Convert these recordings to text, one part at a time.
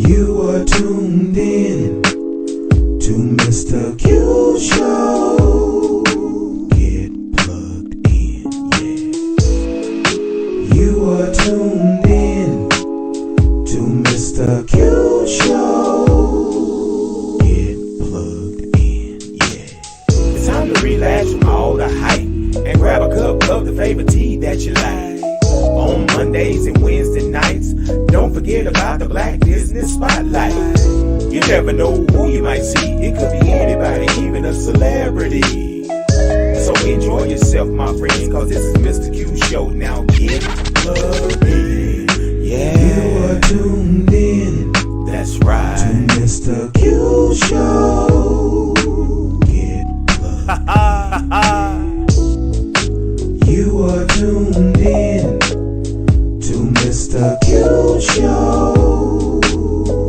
You are tuned in to Mr. Q Show. Get plugged in, yeah. You are tuned in to Mr. Q Show. Get plugged in, yeah. It's time to relax from all the hype and grab a cup of the favorite tea that you like. On Mondays and Wednesday nights, don't forget about the Black Business Spotlight. You never know who you might see. It could be anybody, even a celebrity. So enjoy yourself, my friends, cause this is Mr. Q Show. Now get plugged in. Yeah. You are tuned in. That's right. To Mr. Q Show. Get plugged in. You are tuned in to Mr. Q Show.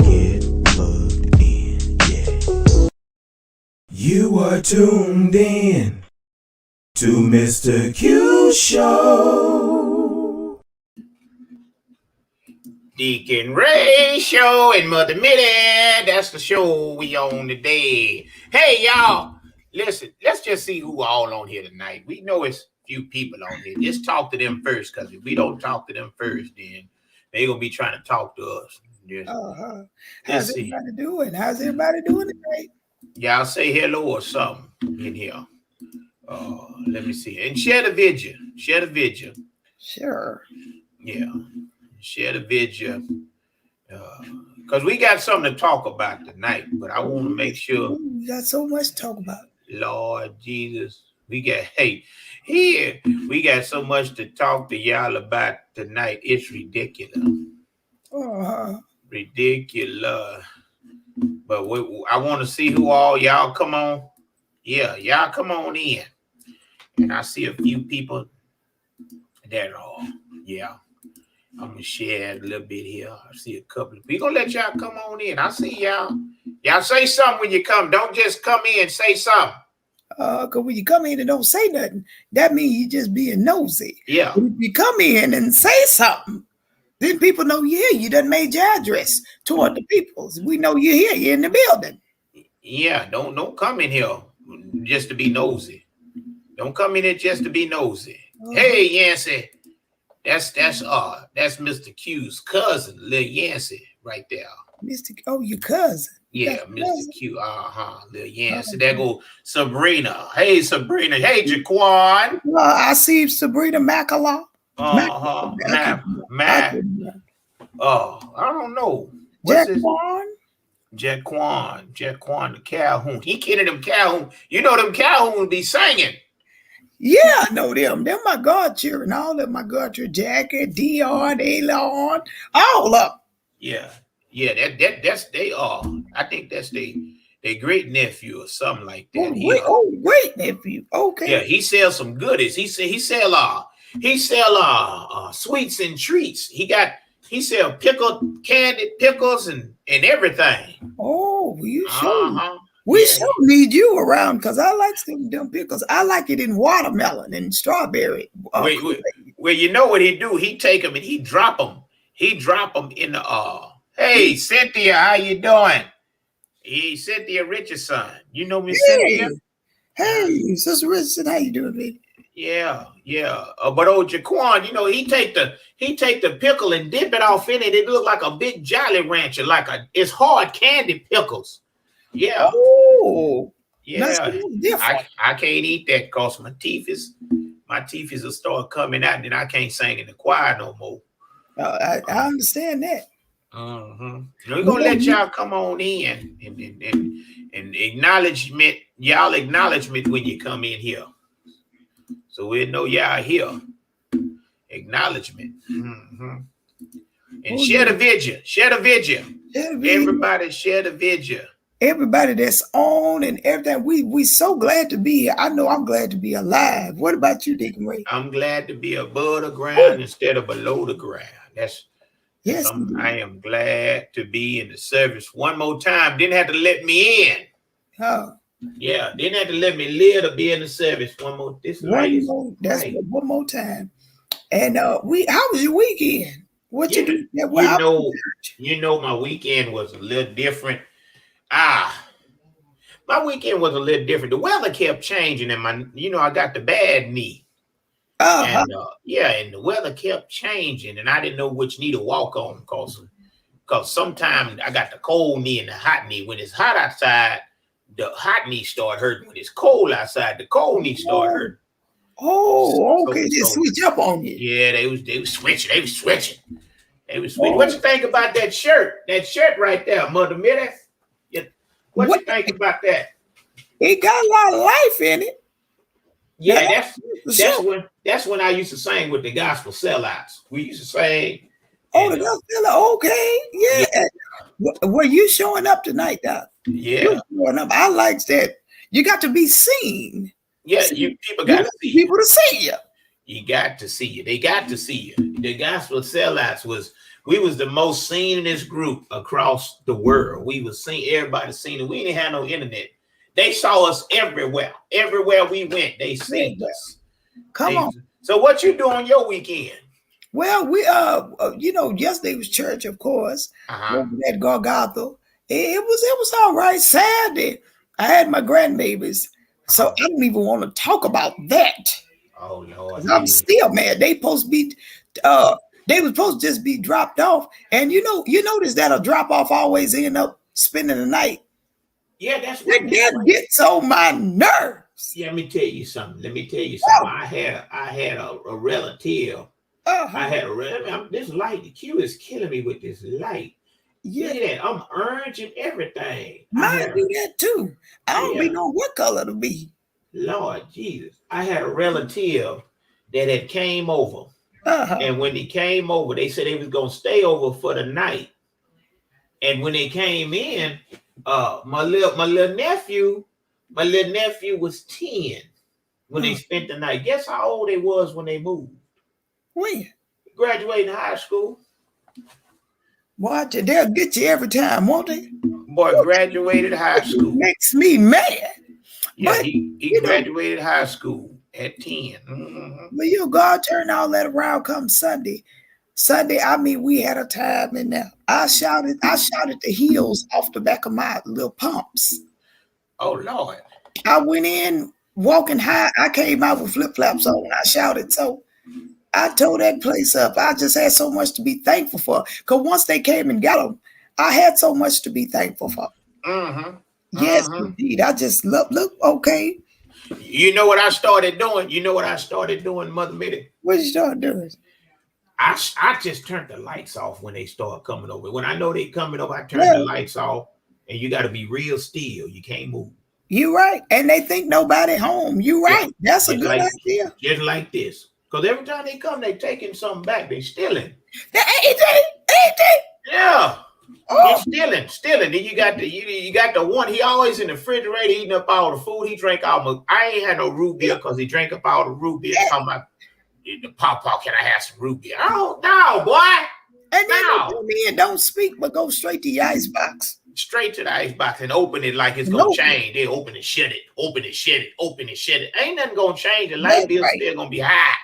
Get plugged in, yeah. You are tuned in to Mr. Q Show. Deacon Ray Show and Mother Mittie. That's the show we on today. Hey, y'all. Listen, let's just see who all on here tonight. We know it's few people on here. Just talk to them first, because if we don't talk to them first, then they're going to be trying to talk to us. How's everybody doing? How's everybody doing tonight? Y'all say hello or something in here. Let me see. And share the video. Share the video. Sure. Yeah. Share the video. Because we got something to talk about tonight, but I want to make sure. We got so much to talk about. Lord Jesus. We got so much to talk to y'all about tonight. It's ridiculous. Ridiculous. But I want to see who all y'all come on. Yeah, y'all come on in. And I see a few people that are, yeah. I'm going to share a little bit here. I see a couple of people. We're going to let y'all come on in. I see y'all. Y'all say something when you come. Don't just come in and say something. Because when you come in and don't say nothing, that means you just being nosy. Yeah. If you come in and say something, then people know you're here. You done made your address toward the people. We know you're here. You're in the building. Yeah. Don't come in here just to be nosy. Don't come in here just to be nosy. Hey, Yancey. That's Mr. Q's cousin, Lil Yancey, right there. Your cousin. Yeah, Mr. Q. Lil Yancey. There go Sabrina. Hey, Sabrina. Hey, Jaquan. I see Sabrina Macala. I don't know. What's Jaquan the Calhoun. He kidding them Calhoun. You know them Calhoun be singing. Yeah, I know them. They're my godchildren. All of my godchildren. Jackie, Dion, Elon, all of them. Yeah. Yeah, that's they are. I think that's they great nephew or something like that. Great nephew. Okay. Yeah, he sells some goodies. He sell sweets and treats. He sell candied pickles and everything. Oh, you sure? We sure need you around, because I like them pickles. I like it in watermelon and strawberry. Well, you know what he do? He take them and he drop them. He drop them in the Hey, Cynthia, how you doing? Hey, Cynthia Richardson. You know Miss Cynthia? Hey, Sister Richardson, how you doing, baby? Yeah. But old Jaquan, you know, he take the pickle and dip it off in it. It look like a big Jolly Rancher, it's hard candy pickles. Yeah. Oh, yeah. I can't eat that because my teeth will start coming out, and then I can't sing in the choir no more. I understand that. We're gonna let y'all come on in and acknowledgement when you come in here, so we know y'all here. Acknowledgement. And share the video. Everybody share the video. Everybody that's on and everything. We so glad to be here. I know I'm glad to be alive. What about you, Deacon Ray? I'm glad to be above the ground instead of below the ground. Yes, I am glad to be in the service one more time. Didn't have to let me in. Yeah, didn't have to let me live to be in the service one more. One more time. And how was your weekend? What Yeah, you do? Yeah, you well, know, my weekend was a little different. Ah, my weekend was a little different. The weather kept changing, and I got the bad knee, uh-huh. and and the weather kept changing, and I didn't know which knee to walk on because sometimes I got the cold knee and the hot knee. When it's hot outside, the hot knee start hurting. When it's cold outside, the cold knee start hurting. Oh, okay. They So switch up on you. yeah, they was switching. They was switching. Oh, What you think about that shirt? That shirt right there, Mother Mittie? What what? you think about that? It got a lot of life in it. Now, Yeah, for sure. that's when I used to sing with the gospel sellouts. We used to sing, Oh, and the gospel. Okay, yeah, yeah. Were you showing up tonight, Doc? yeah, You're showing up. I like that. You got to be seen. yeah. See, People you got to want see you. people to see you. You got to see you. They got to see you. The gospel sellouts we was the most seen in this group across the world. We was seen, everybody seen it. We didn't have no internet. They saw us everywhere. Everywhere we went, they seen us. Come on. So what you doing your weekend? Well, we yesterday was church, of course. Uh-huh. At Golgotha. It was all right. Saturday, I had my grandbabies, so I don't even want to talk about that. Oh Lord, I'm still mad. They supposed to be they were supposed to just be dropped off. And you notice that a drop off always end up spending the night. Yeah, that's what That gets on my nerves. Yeah, let me tell you something. Oh. I had a relative. Uh-huh. I had a relative. This light, the Q is killing me with this light. Yeah. Look at that. I'm orange and everything. Mine do that too. I don't be know what color to be. Lord Jesus. I had a relative that had came over. Uh-huh. And when they came over, they said they was gonna stay over for the night. And when they came in, my little nephew was 10 when they spent the night. Guess how old they was when they moved? When? Graduating high school. Boy, they'll get you every time, won't they? Boy, graduated high school. Makes me mad. Yeah, but he graduated high school at 10. Mm-hmm. But God turned all that around come Sunday. Sunday, I mean, we had a time in there. I shouted the heels off the back of my little pumps. Oh Lord. I went in walking high. I came out with flip-flops on and I shouted. So I tore that place up. I just had so much to be thankful for. Because once they came and got them, I had so much to be thankful for. Mm-hmm. Yes, indeed. I just look, okay. You know what I started doing? Mother Mittie? What you start doing? I just turned the lights off when they start coming over. When I know they coming over, I turn the lights off. And you got to be real still. You can't move. You right. And they think nobody home. You right. Yeah. That's a good idea. Just like this. Because every time they come, they taking something back. They stealing. Ain't they? Yeah. Oh. They're stealing. Then you got the one. He always in the refrigerator eating up all the food. He drank all I ain't had no root beer because he drank up all the root beer. Talking about the Papa, can I have some root beer? Oh no, boy. And then they come in, don't speak, but go straight to your icebox. Straight to the icebox and open it like it's gonna change. They open and shut it, open and shut it, open and shut it. Ain't nothing gonna change. The light bill's still gonna be high.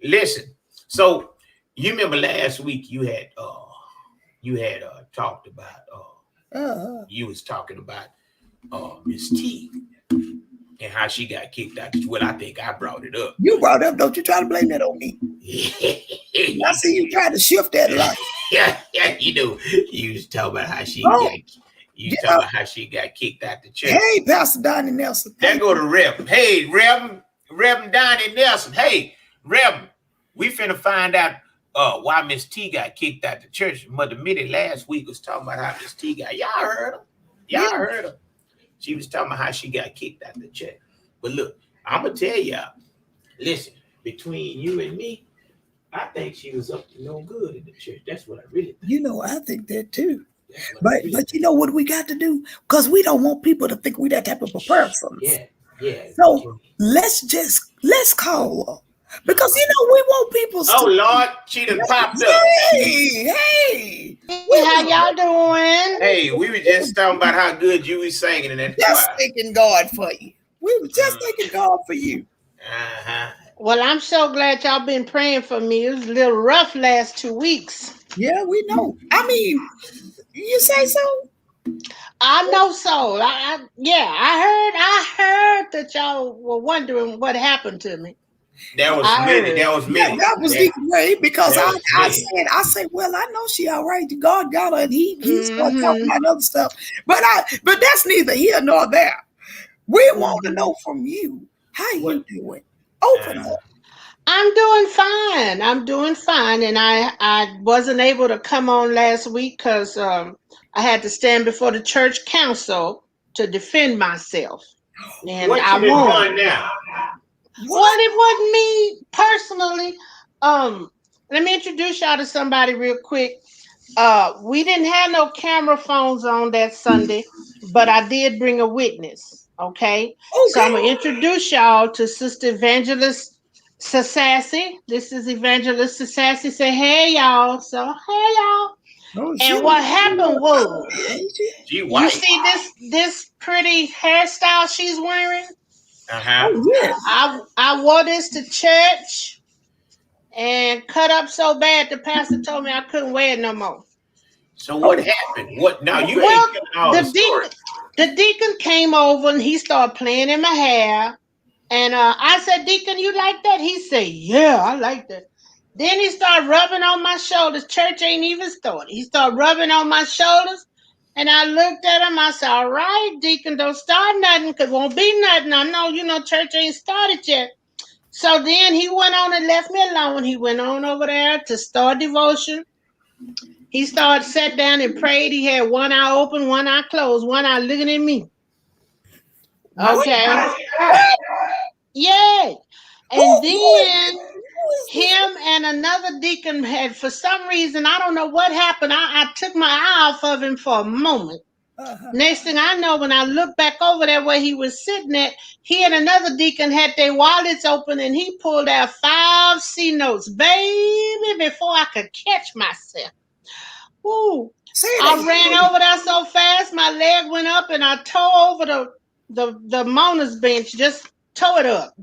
Listen, so you remember last week you had talked about you was talking about MizT and how she got kicked out. Well, I think I brought it up. You brought it up, don't you try to blame that on me. I see you try to shift that light. Yeah, you know. You was talking about how she about how she got kicked out the church. Hey, Pastor Donnie Nelson. That go to Reverend. Hey, Reverend Donnie Nelson. Hey, Reverend, we finna find out why MizT got kicked out the church. Mother Mittie last week was talking about how MizT got. Y'all heard her. She was talking about how she got kicked out the church. But look, I'm gonna tell y'all. Listen, between you and me, I think she was up to no good in the church. That's what I really think. I think that too. But you know what we got to do? Because we don't want people to think we that type of a person. Yeah. So let's call her. Because we want people to. Oh Lord, she done popped up. Hey, how y'all doing? Hey, we were just talking about how good you was singing in that choir. Just thanking God for you. We were just thanking God for you. Well, I'm so glad y'all been praying for me. It was a little rough last 2 weeks. Yeah, we know. I mean, you say so? I know so. I heard that y'all were wondering what happened to me. That was I Mittie. heard. That was Yeah, Mittie. that was Deacon Ray because That was Mittie. I said, well, I know she all right. God got her, and he started talking Mm-hmm. about other stuff. But that's neither here nor there. We want to Mm-hmm. know from you how you What? doing. Open Uh, up. I'm doing fine. I'm doing fine, and I wasn't able to come on last week because I had to stand before the church council to defend myself, and what I you done won. done now? Well, What? it wasn't me personally. Um, Let me introduce y'all to somebody real quick. We didn't have no camera phones on that Sunday, but I did bring a witness. Okay, so I'm Okay. gonna introduce y'all to Sister Evangelist Sassy. This is Evangelist Sassy. Say hey y'all. So hey y'all. Oh, she And was what happened was, ain't she? G you White. see this pretty hairstyle she's wearing? Uh-huh. Oh, yes. I wore this to church and cut up so bad the pastor told me I couldn't wear it no more. So what Oh, happened? What now? You ain't Well, telling all the the story. deacon came over and he started playing in my hair. And I said, Deacon, you like that? He said, yeah, I like that. Then he started rubbing on my shoulders. Church ain't even started. He started rubbing on my shoulders. And I looked at him. I said, all right, Deacon, don't start nothing because won't be nothing. I know, church ain't started yet. So then he went on and left me alone. He went on over there to start devotion. He started, sat down and prayed. He had one eye open, one eye closed, one eye looking at me. what? Okay. God. Yeah. Who, And who is then who is this? him and another deacon had, for some reason, I don't know what happened. I took my eye off of him for a moment. Uh-huh. Next thing I know, when I looked back over there where he was sitting at, he and another deacon had their wallets open and he pulled out 5 C notes, baby, before I could catch myself. Woo. Say it I ran again. over there so fast, my leg went up and I tore over the motor's bench, just tore it up.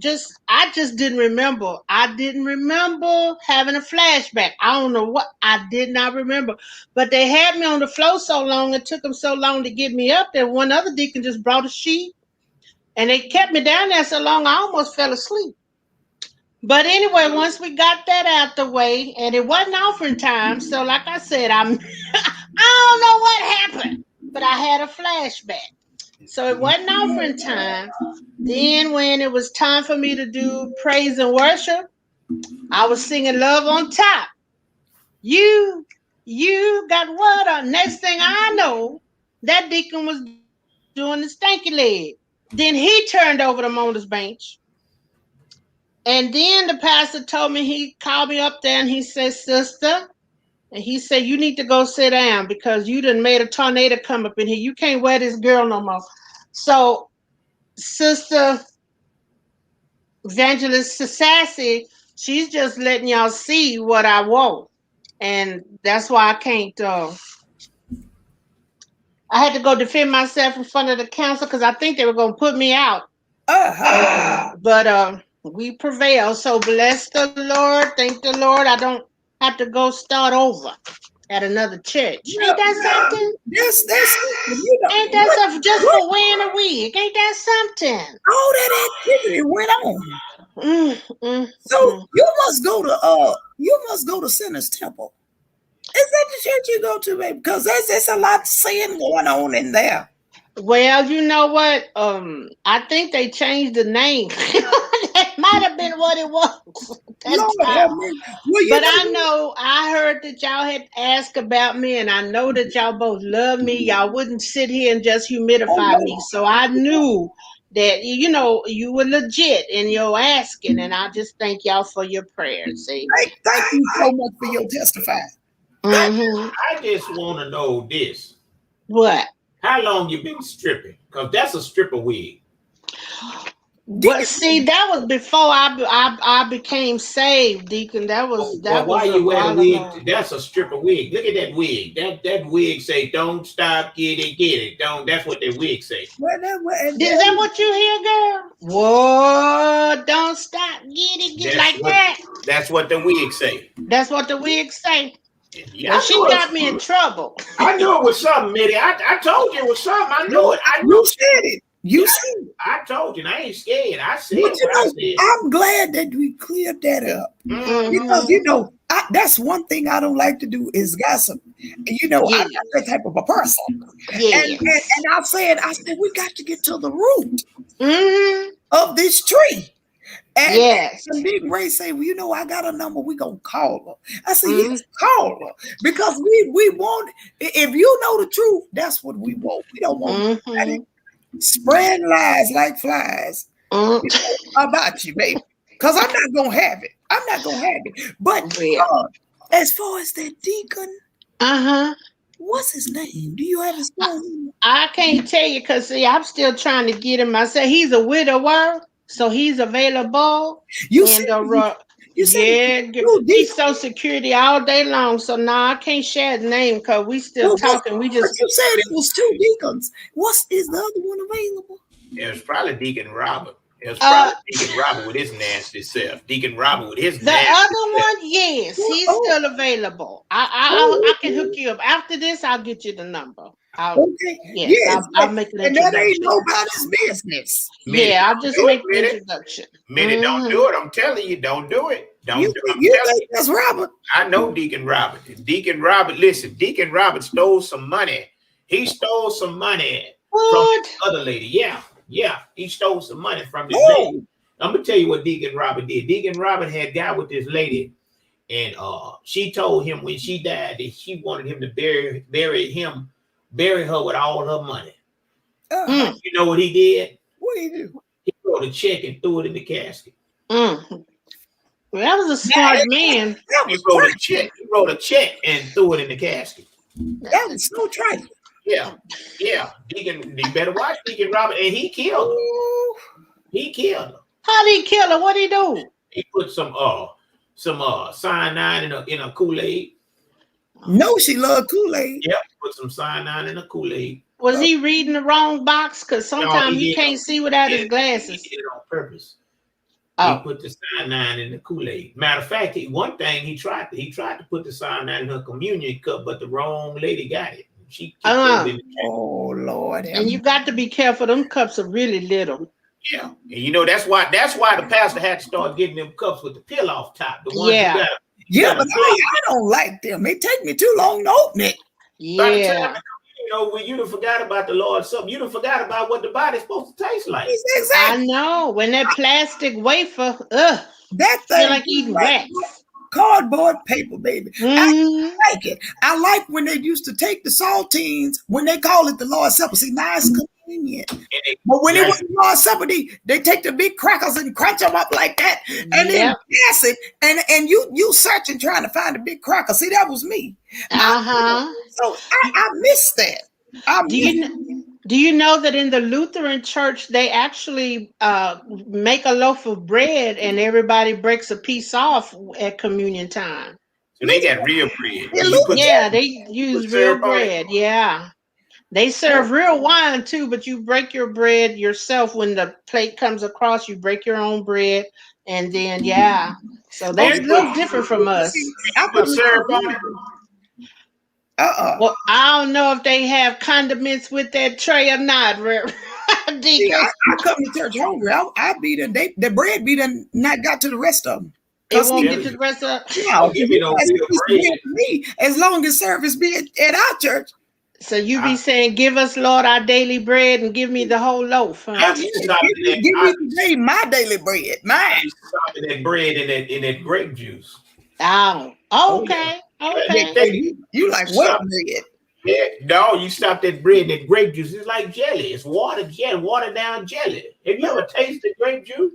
I just didn't remember. I didn't remember having a flashback. I don't know what I did not remember. But they had me on the floor so long, it took them so long to get me up there. One other deacon just brought a sheet and they kept me down there so long I almost fell asleep. But anyway, once we got that out the way, and it wasn't offering time, so like I said, I don't know what happened, but I had a flashback. So it wasn't offering time. Then when it was time for me to do praise and worship, I was singing Love on Top. You, you got what on. Next thing I know, that deacon was doing the stanky leg. Then he turned over the motor's bench. And then the pastor told me, he called me up there and he said, Sister, and he said, you need to go sit down because you done made a tornado come up in here. You can't wear this girl no more. So, Sister Evangelist Sassy, she's just letting y'all see what I want. And that's why I can't, I had to go defend myself in front of the council because I think they were going to put me out. Uh-huh. But we prevailed. So bless the Lord. Thank the Lord. I don't have to go start over at another church. Ain't Well, that something? that's you know Ain't that something just what for wearing a wig? Ain't that something? all that activity went on. Mm, mm, So mm. you must go to Sinner's Temple. Is that the church you go to, baby? Because there's a lot of sin going on in there. Well, you know what? I think they changed the name. That might have been what it was at that Lord time. have mercy. Well, you But know I what? know I heard that y'all had asked about me, and I know that y'all both love me. Y'all wouldn't sit here and just Oh humidify me. no. So I knew that you were legit in your asking, and I just thank y'all for your prayers. See. Thank you so much for your testifying. I Mm-hmm. I just want to know this. What? How long you been stripping? Because that's a stripper wig. Well, see, that was before I became saved, Deacon. That was Well, why a you wear the while ago. wig? That's a stripper wig. Look at that wig. That wig say, "Don't stop, get it." Don't. That's what that wig say. Well, Is that what you hear, girl? Whoa, don't stop, get That's like what. that. That's what the wig say. That's what the wigs say. Yeah, Well, I she knew got me in it. trouble. I knew it was something, Mittie. I told you it was something. I knew it. I knew. You said it. You Yeah, said it. I told you. And I ain't scared. I said But what I said. I'm glad that we cleared that up. Because Mhm. that's one thing I don't like to do is gossip. I'm Yeah. not that type of a person. Yeah. And I said, we got to get to the root Hmm. of this tree. And Yes. Big Ray say, well, I got a number, we gonna call her. I said, Mhm. yes, call her. Because we want, if you know the truth, that's what we want. We don't want nobody spreading lies like flies about you, baby. Because I'm not gonna have it. I'm not gonna have it. But Yeah. as far as that deacon, Uh-huh. what's his name? Do you have his name? I can't tell you because see, I'm still trying to get him. I said he's a widower, so he's available. You And said yeah, you he's deacon. Social Security all day long. So now I can't share his name because we still talking. We But just you said it was 2 deacons. Is the other one available? It was probably Deacon Robert. It was probably Deacon Robert with his nasty self. Deacon Robert with his the nasty other self. one, yes, he's still available. I can hook you up. After this, I'll get you the number. Okay. Yes, I'll make an And that ain't introduction. nobody's business. Mittie, Yeah, I'll don't just do make it, the Mittie. introduction. Mittie, don't do it. I'm telling you, don't do it. Don't do it. I'm telling think that's Robert? I know Deacon Robert. Deacon Robert, listen, Deacon Robert stole some money. He stole some money from this other lady. Yeah. He stole some money from this lady. I'm gonna tell you what Deacon Robert did. Deacon Robert had got with this lady, and she told him when she died that she wanted him to bury her with all her money. You know what he did? What did he do? He wrote a check and threw it in the casket. Well, that was a smart man. He wrote a check and threw it in the casket. That was so trifling. Yeah. Deacon, you better watch Deacon Robert, and he killed her. He killed her. How did he kill her? What did he do? He put some cyanide in a Kool-Aid. No, she loved Kool-Aid. Yep, put some cyanide in a Kool-Aid. Was he reading the wrong box? Because sometimes he can't see without his glasses. He did it on purpose. He put the cyanide in the Kool-Aid. Matter of fact, one thing he tried to put the cyanide in her communion cup, but the wrong lady got it. She oh Lord. And you got to be careful. Them cups are really little. Yeah, and that's why the pastor had to start getting them cups with the peel off top. The ones you got. But I don't like them. It take me too long to open it. By the time when you done forgot about the Lord's Supper, you done forgot about what the body's supposed to taste like. Exactly. I know. When that plastic wafer, that thing feel like eating wax. Cardboard paper, baby. I like it. I like when they used to take the saltines, when they call it the Lord's Supper. See, now it's convenient. But when it was the Lord's Supper, they take the big crackers and crunch them up like that, and then pass it. And you searching trying to find a big cracker. See, that was me. So I missed that. Do you know that in the Lutheran church they actually make a loaf of bread and everybody breaks a piece off at communion time? So they got real bread. They use real bread. Yeah. They serve real wine too, but you break your bread yourself when the plate comes across. You break your own bread, and then so they're a little different from us. Well, I don't know if they have condiments with that tray or not. See, I come to church hungry. I be done. The bread be done. Not got to the rest of them. It won't get to the rest of. Me as long as service be at our church. So you be saying, "Give us, Lord, our daily bread, and give me the whole loaf." Huh? Give me my daily bread. Mine. That bread in that grape juice. Oh, okay. Okay. You like wet bread? Yeah, no, you stop that bread in that grape juice. It's like jelly. It's watered down jelly. Have you ever tasted grape juice?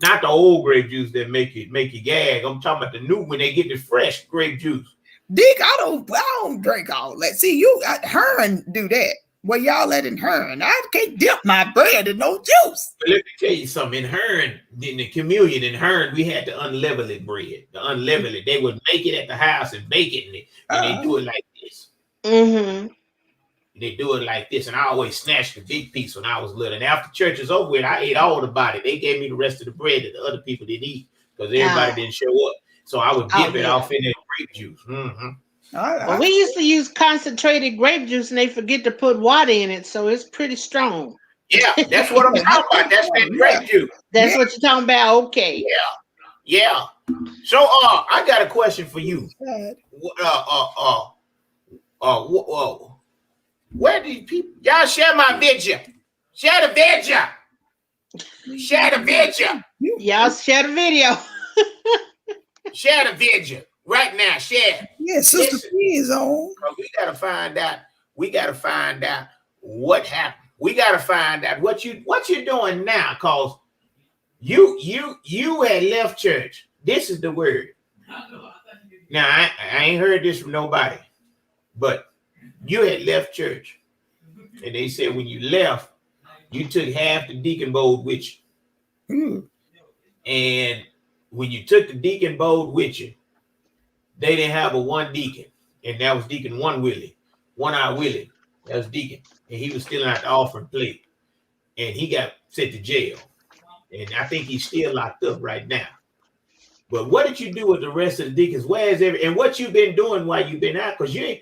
Not the old grape juice that make you gag. I'm talking about the new when they get the fresh grape juice. Dick, I don't drink all that. See, Herman do that. Well, y'all let in Hearn. I can't dip my bread in no juice. But let me tell you something. In Hearn, in the communion in Hearn, we had the unleavened bread. The unleavened, they would make it at the house and bake it, and they do it like this. Mm-hmm. They do it like this, and I always snatched the big piece when I was little. And after church is over with, I ate all the body. They gave me the rest of the bread that the other people didn't eat because everybody didn't show up. So I would dip it off in that grape juice. Mm-hmm. Well, we used to use concentrated grape juice, and they forget to put water in it, so it's pretty strong. Yeah, that's what I'm talking about. That's that grape juice. That's what you're talking about. Okay. Yeah. So, I got a question for you. Where do people? Y'all share my video? Share the video. Share the video. Y'all share the video. Share the video right now. Share. Yeah, Sister P is on. We gotta find out. We gotta find out what happened. We gotta find out what you're doing now, cause you had left church. This is the word. Now I ain't heard this from nobody, but you had left church, and they said when you left, you took half the deacon bowl with you. And when you took the deacon bowl with you, they didn't have a one deacon, and that was Deacon One Willie, One Eye Willie. That was Deacon, and he was stealing out the offering plate, and he got sent to jail, and I think he's still locked up right now. But what did you do with the rest of the deacons? Where's and what you been doing while you been out? Because you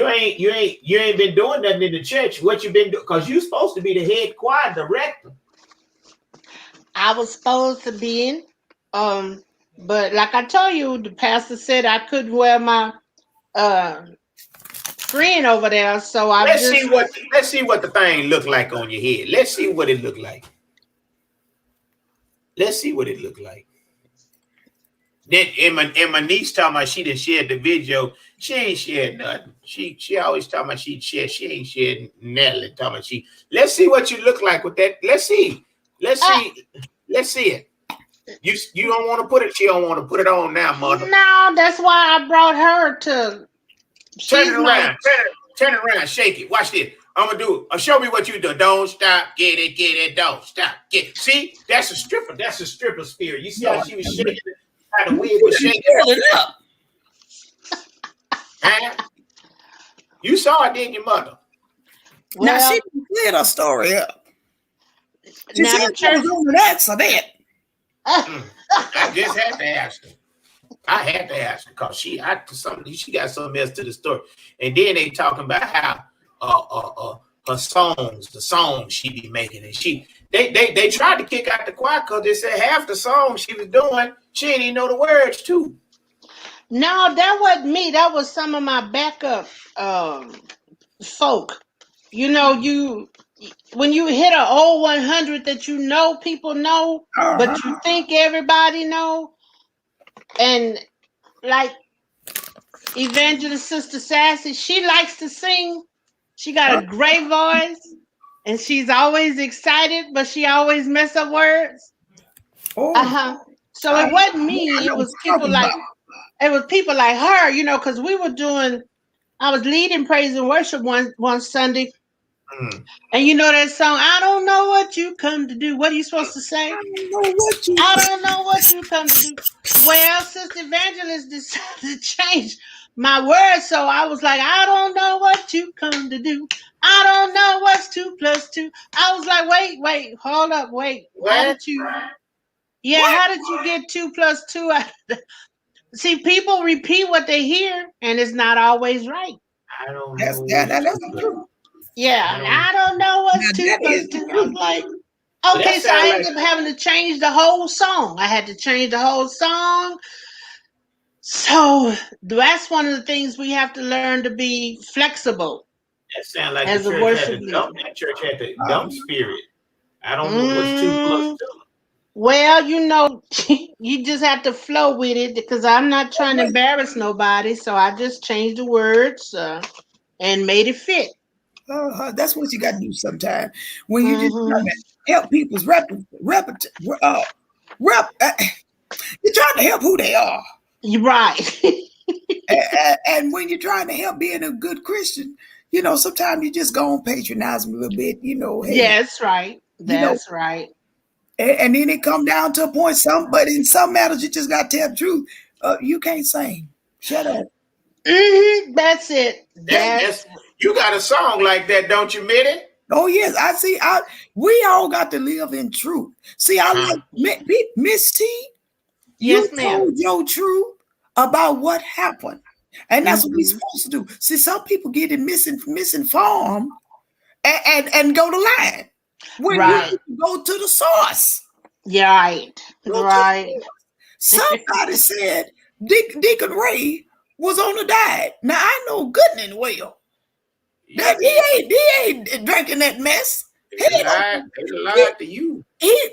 ain't been doing nothing in the church. What you been doing? Because you supposed to be the head choir director. I was supposed to be in, but like I told you, the pastor said I couldn't wear my screen over there, so let's see what the thing look like on your head. Let's see what it look like. Let's see what it look like. Then and my niece talking about she done shared the video. She ain't shared nothing. She always talking about she'd share. She ain't shared Natalie talking about she. Let's see what you look like with that. Let's see. Let's see it. You don't want to put it. She don't want to put it on now, mother. No, that's why I brought her to. Turn it around. Turn it around. Shake it. Watch this. I'm gonna do it. Show me what you do. Don't stop. Get it. Don't stop. Get it. See, that's a stripper. That's a stripper spirit. You see how she was shaking it? How the wig was shaking it up. Huh? You saw it, didn't you, mother? Well, now she cleared her story up. She said she was on an accident. I just had to ask her. I had to ask her because she got something else to the story. And then they talking about how her songs, the songs she be making, and they tried to kick out the choir because they said half the songs she was doing, she didn't even know the words to. No, that wasn't me. That was some of my backup folk. You know, when you hit an old 100 that you know people know, but you think everybody know, and like Evangelist Sister Sassy, she likes to sing. She got a great voice, and she's always excited, but she always mess up words. So it wasn't me. It was people like her, you know, because I was leading praise and worship one Sunday. And you know that song, I don't know what you come to do. What are you supposed to say? I don't know what you come to do. Well, Sister Evangelist decided to change my words, so I was like, I don't know what you come to do. I don't know what's 2 + 2. I was like, wait, hold up, wait. How did you get 2 + 2? See, people repeat what they hear, and it's not always right. I don't know. That's true. Yeah, I don't know what's 2 + 2. I was like, okay, so I ended up having to change the whole song. I had to change the whole song. So that's one of the things we have to learn to be flexible. That sounds like as the church had the dumb spirit. I don't know what's 2 + 2. Well, you know, you just have to flow with it because I'm not trying to embarrass nobody. So I just changed the words and made it fit. That's what you got to do sometimes when you just trying to help people's you're trying to help who they are. You're right. and when you're trying to help being a good Christian, you know, sometimes you just go and patronize me a little bit, you know, hey, Yeah, that's right. you know, That's right. and then it come down to a point, but in some matters, you just got to tell the truth. You can't sing. Shut up. That's it. That's you got a song like that, don't you, Mittie? Oh yes, I see. We all got to live in truth. See, I like MizT. You Yes, ma'am. told your truth about what happened, and that's what we're Mhm. supposed to do. See, some people get it misinformed and go to line when you Right. need to go to the source. Yeah, right. Go to the Right. source. Somebody said Deacon Ray was on a diet. Now I know good and well that he ain't drinking that mess. They lied to you. He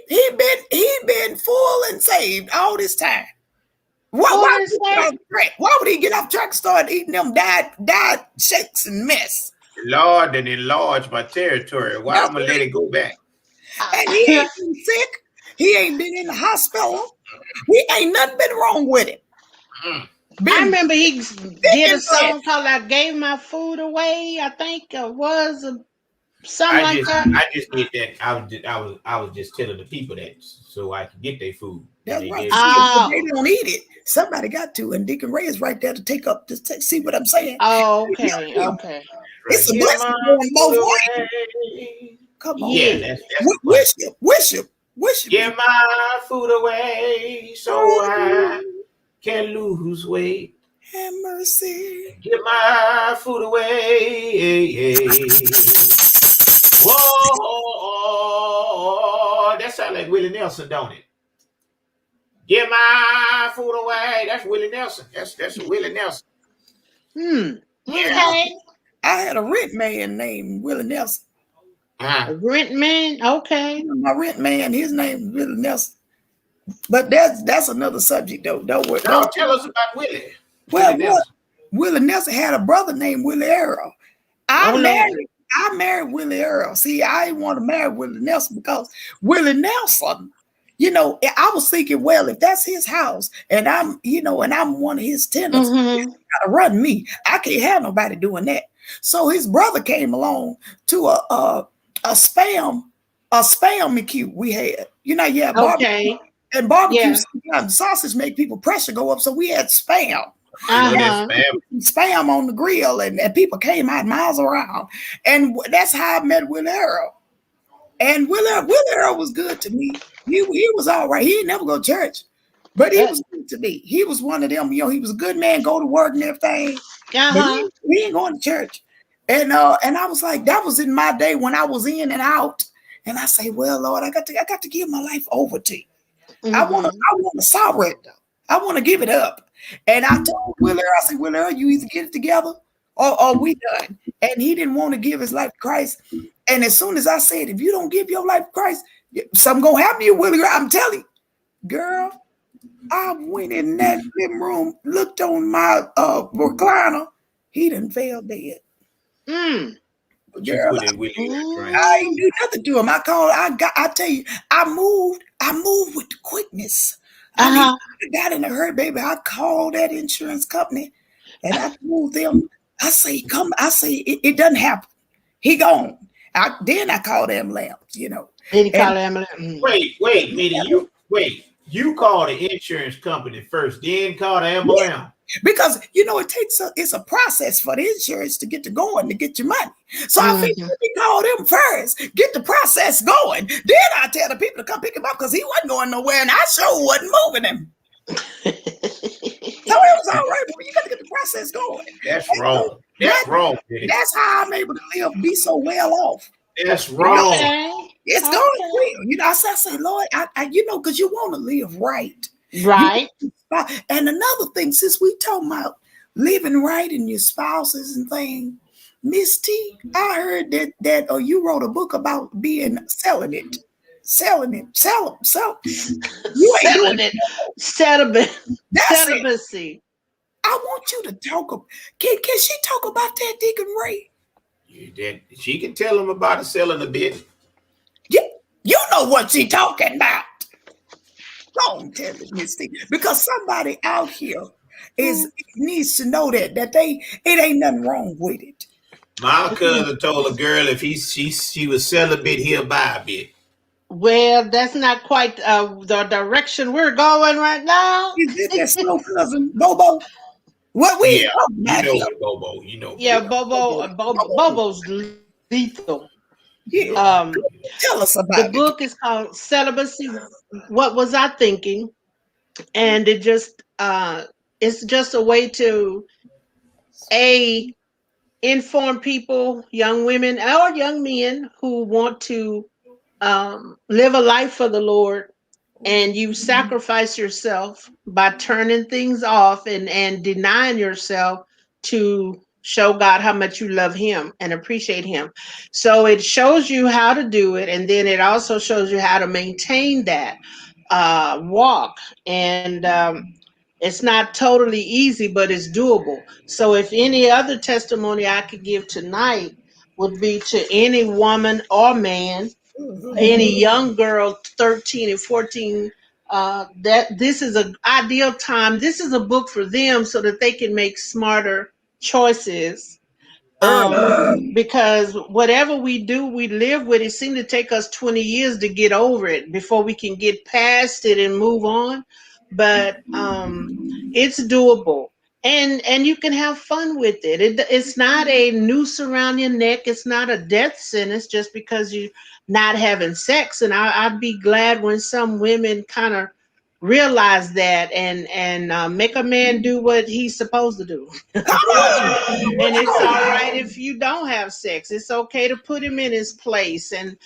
been full and saved all this time. Full and saved? Why would he get off track and start eating them diet shakes and mess? Lord, and enlarge my territory. Why I'm gonna let it go back? And he ain't been sick. He ain't been in the hospital. He ain't nothing been wrong with him. I remember he did a song called "I Gave My Food Away." I think it was something like that. I just did that. I was just telling the people that so I could get their food. That's They right. did. They don't eat it. Somebody got to, and Deacon Ray is right there to take up. See what I'm saying? Oh, okay. Okay. It's a blessing going both ways. Come on. Yeah, Worship. Give my food away so I can lose weight. Have mercy. Give my food away. Whoa, that sounds like Willie Nelson, don't it? Give my food away. That's Willie Nelson. That's Willie Nelson. Okay. I had a rent man named Willie Nelson. A rent man. Okay. My rent man, his name is Willie Nelson. But that's another subject, though. Don't worry. No, tell us about Willie. Well, Willie Nelson had a brother named Willie Earl. I married Willie Earl. See, I didn't want to marry Willie Nelson because Willie Nelson, you know, I was thinking, well, if that's his house and I'm one of his tenants, he's gotta run me. I can't have nobody doing that. So his brother came along to a spam McCue we had. You know, yeah, barbecue. And barbecue sometimes sausage make people pressure go up. So we had spam. Spam on the grill, and people came out miles around. And that's how I met Willie Earl. And Willie Earl was good to me. He was all right. He didn't never go to church, but he was good to me. He was one of them, you know, he was a good man, go to work and everything. But he ain't going to church. And I was like, that was in my day when I was in and out. And I say, well, Lord, I got to give my life over to you. I want to surrender. I want to give it up. And I told Willie, I said, Willie, you either get it together or we done. And he didn't want to give his life to Christ. And as soon as I said, if you don't give your life to Christ, something gonna happen to you, Willie. I'm telling you, girl, I went in that living room, looked on my recliner. He done fell dead. Girl, I ain't do nothing to him. I tell you, I moved with the quickness. I got in a hurry, baby. I called that insurance company and I told them, I say, it doesn't happen. He gone. Then I called the ambulance, you know. Did he call the ambulance? Wait, Mittie, you called the insurance company first, then called the ambulance. Yeah. Because you know it's a process for the insurance to get to going to get your money. So I figured we call them first, get the process going. Then I tell the people to come pick him up because he wasn't going nowhere, and I sure wasn't moving him. So it was all right, but you got to get the process going. That's wrong. That's wrong. That's how I'm able to be so well off. That's wrong. It's going well. You know, I say, Lord, I you know, because you want to live right. Right. And another thing, since we talking about living right and your spouses and things, MizT, I heard that you wrote a book about selling it. You ain't doing it. Celibacy. I want you to talk. Can she talk about that, Deacon Ray? She can tell him about selling a bit. Yeah, you know what she talking about. Don't tell it, MizT, because somebody out here needs to know that it ain't nothing wrong with it. My cousin told a girl if she was celibate, he'll buy a bit. Well, that's not quite the direction we're going right now. Is it that slow cousin Bobo? What we Yeah, ain't talking you about know here? it, Bobo. You know Yeah, Bobo. Bobo's lethal. Yeah. Tell us The about it. book is called Celibacy. What was I thinking? And it's just a way to a inform people, young women or young men who want to live a life for the Lord, and you sacrifice yourself by turning things off and denying yourself to show God how much you love him and appreciate him. So it shows you how to do it, and then it also shows you how to maintain that walk. And it's not totally easy, but it's doable. So if any other testimony I could give tonight would be to any woman or man, any young girl 13 and 14, that this is an ideal time. This is a book for them so that they can make smarter choices, because whatever we do, we live with. It seemed to take us 20 years to get over it before we can get past it and move on. But it's doable, and you can have fun with it. It's not a noose around your neck. It's not a death sentence just because you're not having sex. And I'd be glad when some women kind of realize that and make a man do what he's supposed to do. And it's all right if you don't have sex. It's okay to put him in his place. And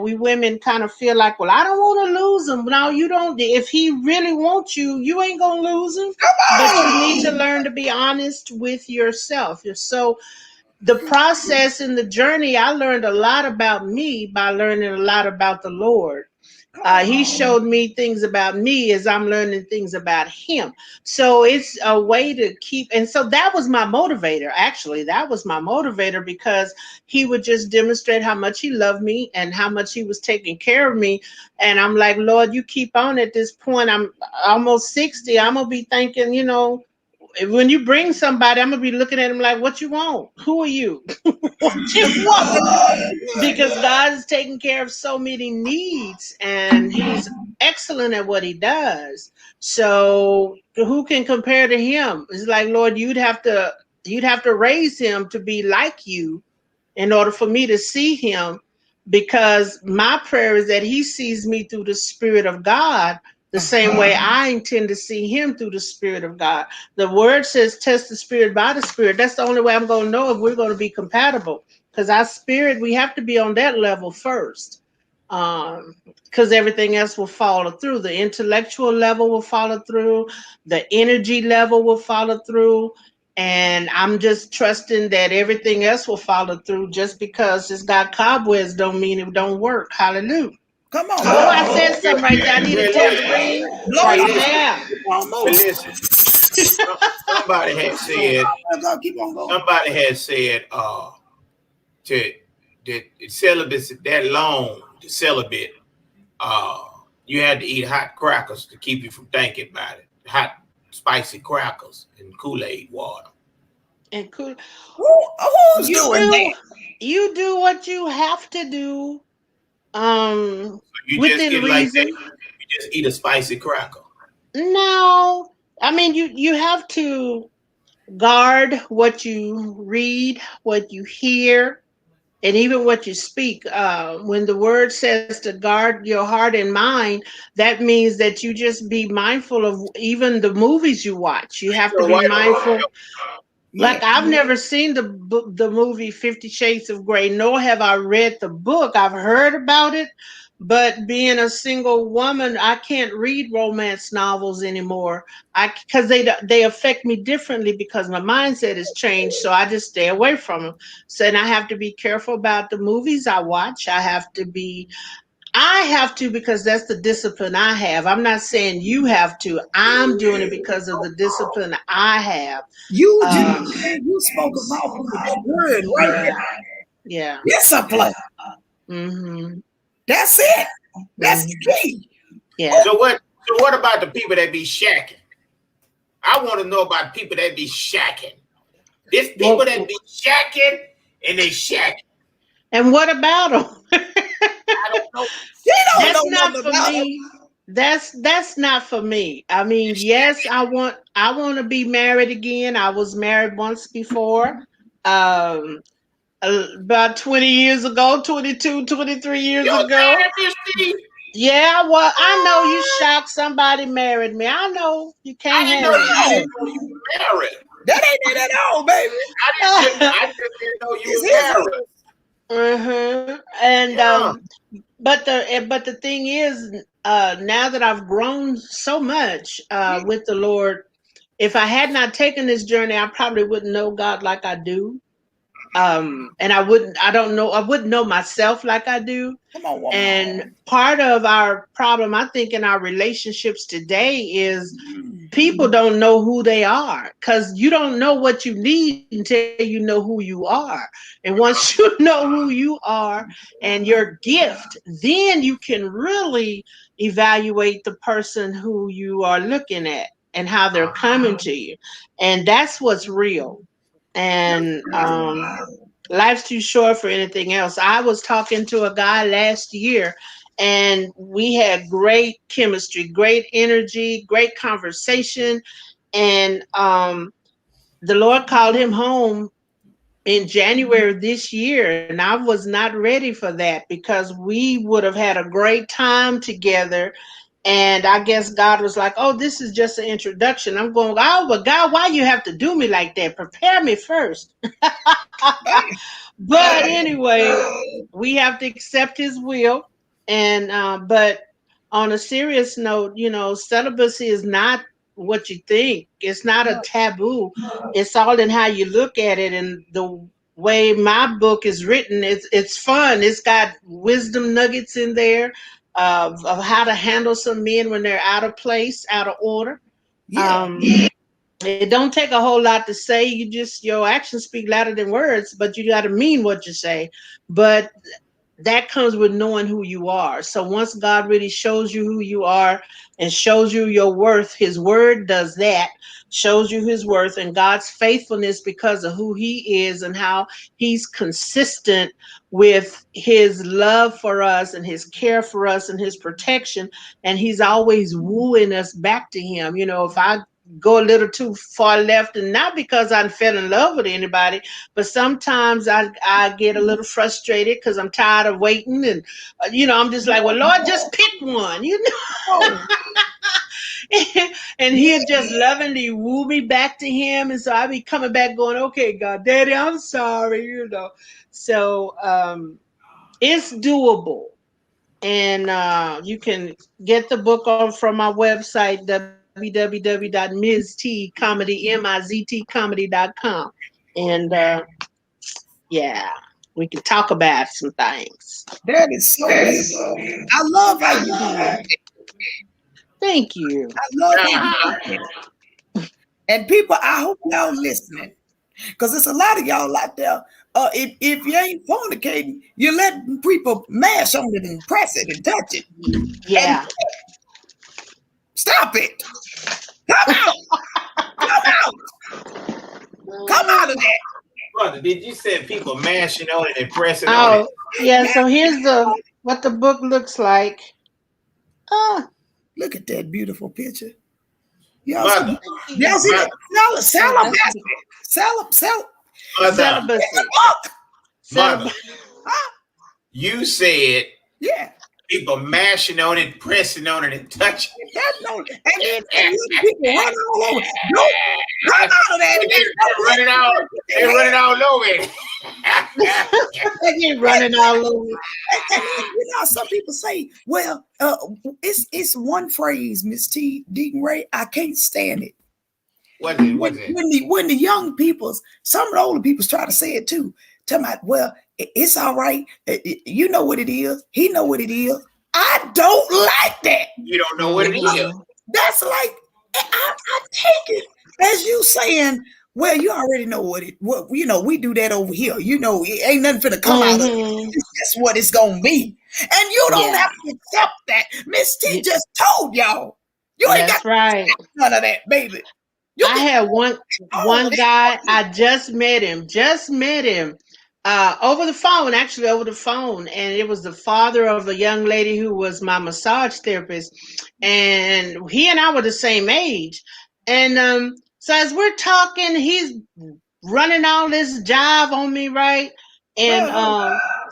we women kind of feel like, well, I don't want to lose him. No, you don't. If he really wants you, you ain't gonna lose him. But you need to learn to be honest with yourself. So the process and the journey, I learned a lot about me by learning a lot about the Lord. He showed me things about me as I'm learning things about him. So it's a way to keep, and so that was my motivator. Actually, that was my motivator, because he would just demonstrate how much he loved me and how much he was taking care of me. And I'm like, Lord, you keep on. At this point, I'm almost 60. I'm gonna be thinking, when you bring somebody, I'm gonna be looking at him like, what you want? Who are you? What you want? Because God is taking care of so many needs, and he's excellent at what he does. So who can compare to him? It's like, Lord, you'd have to raise him to be like you in order for me to see him, because my prayer is that he sees me through the Spirit of God the same way I intend to see him through the Spirit of God. The word says, test the Spirit by the Spirit. That's the only way I'm going to know if we're going to be compatible, because our spirit, we have to be on that level first, because everything else will follow through. The intellectual level will follow through, the energy level will follow through, and I'm just trusting that everything else will follow through. Just because it's got cobwebs don't mean it don't work. Hallelujah. Come on. Oh, I said something right there. I need a Well, tambourine Blow right it up. there. Keep on But moving. listen, somebody had said, Keep on going. to that celibacy that long, the celibate, you had to eat hot crackers to keep you from thinking about it. Hot, spicy crackers and Kool-Aid water. And cool. Who's You doing do that? you do what you have to do. Um, You just within get like that. reason. You just eat a spicy cracker. No, I mean you have to guard what you read, what you hear, and even what you speak. When the word says to guard your heart and mind, that means that you just be mindful of even the movies you watch. You have to Your be wife, mindful. Yeah. Like, I've never seen the movie 50 Shades of Grey, nor have I read the book. I've heard about it, but being a single woman, I can't read romance novels anymore. Because they affect me differently because my mindset has changed. So I just stay away from them. So, and I have to be careful about the movies I watch. I have to because that's the discipline I have. I'm not saying you have to. I'm doing it because of the discipline I have. You just Uh, you spoke about that word right yeah, there. yeah. Discipline. Mm-hmm. That's it. That's Mm-hmm. the key. Yeah. So what about the people that be shacking? I want to know about people that be shacking. There's people Well, that be shacking and they shack. And what about them? I don't know. She don't That's know not nothing for about it. me. That's not for me. I mean, yes, I want to be married again. I was married once before. Um about 20 years ago, 22, 23 years You was ago. married, MizT? Yeah, well, I know you shocked somebody married me. I know you I can't didn't know handle I No, didn't know you were married. that ain't it at all, baby. I just didn't know you It's was his married. And Yeah. but the thing is, now that I've grown so much with the Lord, if I had not taken this journey, I probably wouldn't know God like I do. And I wouldn't know myself like I do. Come on, woman. And part of our problem, I think, in our relationships today is people don't know who they are, because you don't know what you need until you know who you are. And once you know who you are and your gift, then you can really evaluate the person who you are looking at and how they're coming to you. And that's what's real. And life's too short for anything else. I was talking to a guy last year, and we had great chemistry, great energy, great conversation. And the Lord called him home in January of this year. And I was not ready for that, because we would have had a great time together. And I guess God was like, "Oh, this is just an introduction." I'm going, "Oh, but God, why you have to do me like that? Prepare me first." But anyway, we have to accept his will. And but on a serious note, celibacy is not what you think. It's not a taboo. It's all in how you look at it. And the way my book is written, it's fun. It's got wisdom nuggets in there of how to handle some men when they're out of place, out of order. Yeah. um it don't take a whole lot to say. Your actions speak louder than words, but you got to mean what you say. But that comes with knowing who you are. So once God really shows you who you are and shows you your worth, his word does that, shows you his worth and God's faithfulness because of who he is and how he's consistent with his love for us and his care for us and his protection. And he's always wooing us back to him. If I go a little too far left, and not because I fell in love with anybody, but sometimes I get a little frustrated because I'm tired of waiting. And I'm just like, "Well, Lord, just pick one," Oh, and he'll just lovingly woo me back to him. And so I be coming back going, "Okay, God, Daddy, I'm sorry." So it's doable. And you can get the book from my website, www.MizTcomedy.com. And yeah, we can talk about some things. that is so beautiful. I love how you do it. Thank you. I love how you do it. And people, I hope y'all listening, because there's a lot of y'all out there. If you ain't fornicating, you let people mash on it and press it and touch it. And Yeah. stop it. Come out. Come out. Come out of that. Brother, did you say people mashing on it and pressing on it? Oh, yeah. So here's what the book looks like. Ah, Look at that beautiful picture. Y'all see, Mother, y'all see that? Sell that's mother, celibacy. mother, Huh? you said Yeah. people mashing on it, pressing on it, and touching it. That's no, and then people run all over. No, come out of that. They're running all over it. They get running all over. And some people say, "Well, it's one phrase, Miss T, Deacon Ray. I can't stand it." What's it? When the young peoples, some of the older peoples try to say it too. Tell me, "Well, it's all right. You know what it is. He know what it is." I don't like that. You don't know what it is. That's like I take it as you saying, "Well, you already know what we do that over here. It ain't nothing finna come out of it. That's what it's gonna be." And you don't have to accept that. Miss T just told y'all. You ain't got right. none of that, baby. I had one guy. I just met him. over the phone, actually over the phone, and it was the father of a young lady who was my massage therapist, and he and I were the same age, and so as we're talking, he's running all this jive on me, right? And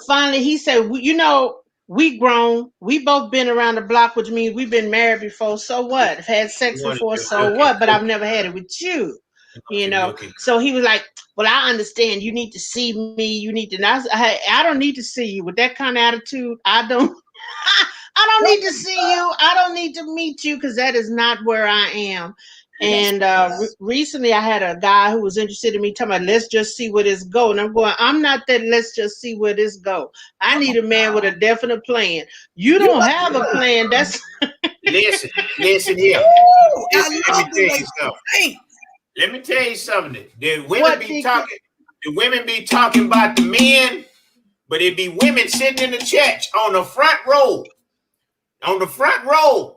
finally, he said, "You know, we grown. We both been around the block, which means we've been married before. So what? I've had sex You wanted before. your So milk and what? But I've never had it with you." want You your know, milk and so he was like, "Well, I understand. You need to see me. You need to." And I don't need to see you with that kind of attitude. I don't. I don't need to see you. I don't need to meet you because that is not where I am. And recently, I had a guy who was interested in me talking about, let's just see where this go. And I'm going, I'm not that. Let's just see where this go. I need a man with a definite plan. You don't have a plan. That's listen here. Ooh, Listen, I let me love tell the way you something. you think. Let me tell you something. The women What, be Deacon? talking. The women be talking about the men, but it be women sitting in the church on the front row,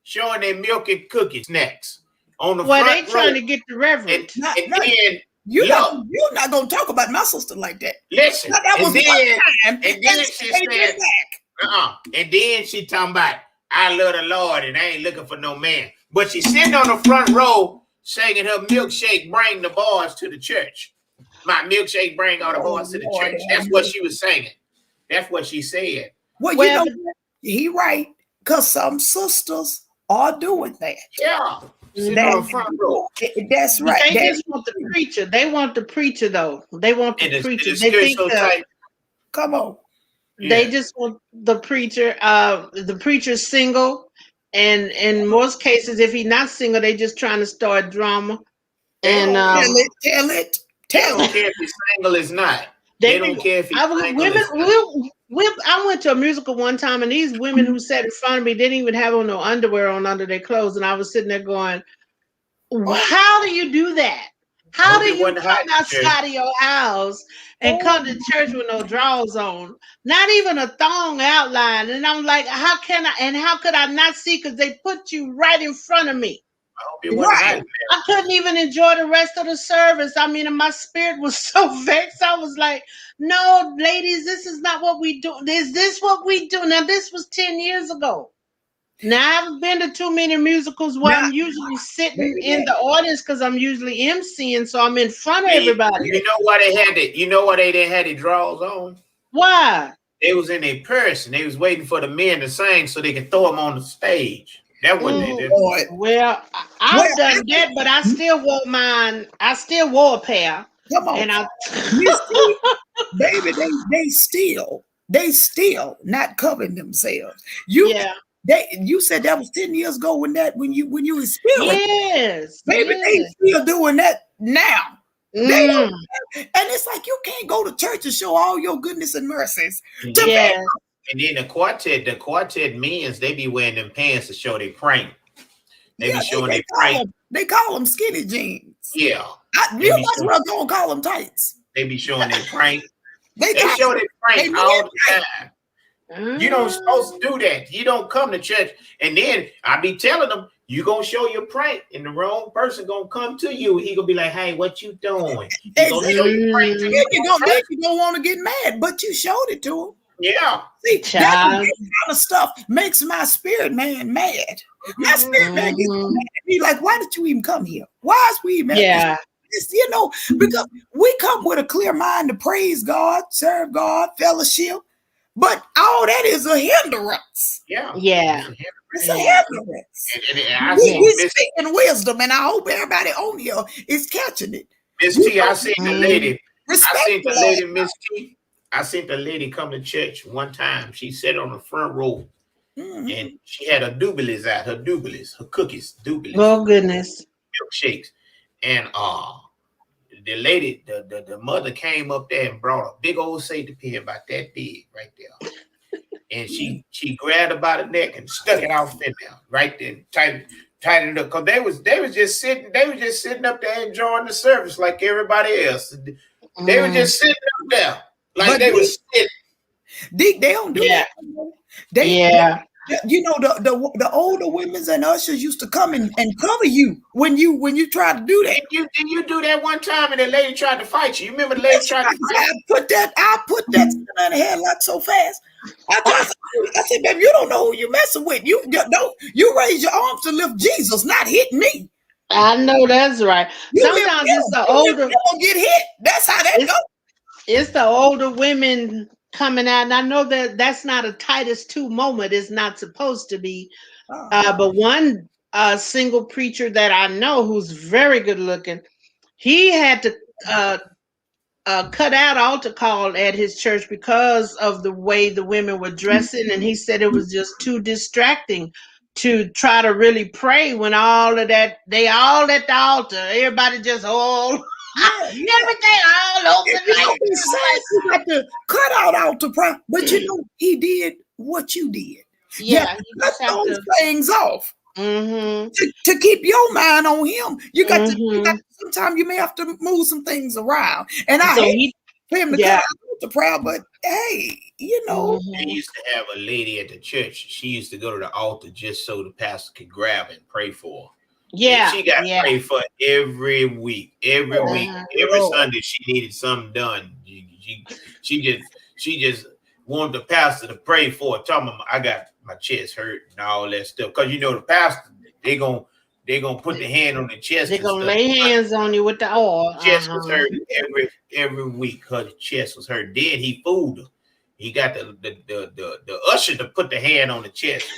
showing their milk and cookie snacks on the well, they front trying row. to get the And, reverend. and then You're look, not gonna talk about my sister like that. listen, Now, that was and then one time, and then she she ain't been said, back. and then she talking about I love the Lord and I ain't looking for no man. But she's sitting on the front row singing her milkshake, bring the boys to the church. My milkshake, bring all the boys to the Lord, church. That's what she was singing. That's what she said. Well, you Well, know, he right, because some sisters are doing that. Yeah. Sitting on the front row. That's but right. they just want the preacher. They want the preacher, though. They want the And preacher. the They skirt think so tight. Come on. they Yeah. just want the preacher. The preacher's single, and in most cases, if he's not single, they just trying to start drama. They And don't care. Tell They it. don't care if he's single or not. they They don't care if he's single women. or not. I went to a musical one time, and these women who sat in front of me didn't even have on no underwear on under their clothes, and I was sitting there going, how do you do that? I How hope do it you wasn't hot come in the church. outside of your house and come to church with no drawers on? Not even a thong outline. And I'm like, how could I not see? Because they put you right in front of me. I hope it wasn't hot in Right. there. I couldn't even enjoy the rest of the service. I mean, my spirit was so vexed. I was like, no, ladies, this is not what we do. Is this what we do? Now, this was 10 years ago. Now, I haven't been to too many musicals where Now, I'm usually sitting baby, in the audience because I'm usually emceeing, so I'm in front of And everybody. you know why they had it? You know why they didn't have the drawers on? Why? They was in their purse and they was waiting for the men to sing so they could throw them on the stage. That what they did. Lord. Well, Well, I've done that, but I still wore mine. I still wore a pair. come on. And I You see, baby, they still not covering themselves. yeah. You said that was 10 years ago when you was still Yes. baby, they Yes. still doing that now. They Mm, don't, and it's like you can't go to church and show all your goodness and mercies. And To then, yes. and then the quartet men's, they be wearing them pants to show they prank. They Yeah, be showing they prank. they call them skinny jeans. Yeah. You They be might as showing, well don't call them tights. they be showing they prank. They They tight. show they They prank men all the tight. time. You don't supposed to do that. You don't come to church. And then I be telling them, you gonna show your prank, and the wrong person gonna come to you. He gonna be like, hey, what you doing? He gonna show you prank to Then you. you don't want to get mad, but you showed it to him. Yeah. See, Child. that kind of stuff makes my spirit man mad. My spirit man gets Mhm. mad at me like, why did you even come here? Why is we even at Yeah. this? You know, because we come with a clear mind to praise God, serve God, fellowship, but all that is a hindrance. Yeah. Yeah. It's a hindrance. And I We seen Miss speaking wisdom, and I hope everybody on here is catching it. T. I seen the lady. Respect I seen the the Lord. lady, Miss T. I seen the lady come to church one time. She sat on the front row Mhm. and she had her dooblies out, her cookies, dooblies, Oh goodness. milkshakes. And the lady, the mother came up there and brought a big old safety pin about that big right there. And she grabbed her by the neck and stuck it off in there, right there, tightened it up. Cause they was just sitting up there enjoying the service like everybody else. They were just sitting up there like But they was sitting. They don't do Yeah. that. Yeah. You know, the older women's and ushers used to come and cover you when you tried to do that. Did you do that one time and the lady tried to fight you? You remember the lady tried to fight I put that in the headlock so fast. I said, baby, you don't know who you're messing with. You raise your arms to lift Jesus, not hit me. I know that's right. Sometimes it's the older get hit. That's how that goes. It's the older women coming out, and I know that that's not a Titus 2 moment. It's not supposed to be. But one single preacher that I know who's very good looking, he had to cut out altar call at his church because of the way the women were dressing, and he said it was just too distracting to try to really pray when all of that, they all at the altar, everybody just everything all over you got to cut out altar prayer, but you know he did what you did. Yeah, cut those things off. To keep your mind on him, you got to. Sometimes you may have to move some things around, and I hate for him to cut out the prayer. But hey, you know, they used to have a lady at the church. She used to go to the altar just so the pastor could grab and pray for her. Yeah, and she got prayed for every week, every Sunday. She needed something done. She just wanted the pastor to pray for her. Tell me, I got my chest hurt and all that stuff. Because you know the pastor, they gonna put the hand on the chest. They're gonna lay hands on you with the oil. Chest was hurt every week. Her chest was hurt. Then he fooled her. He got the usher to put the hand on the chest,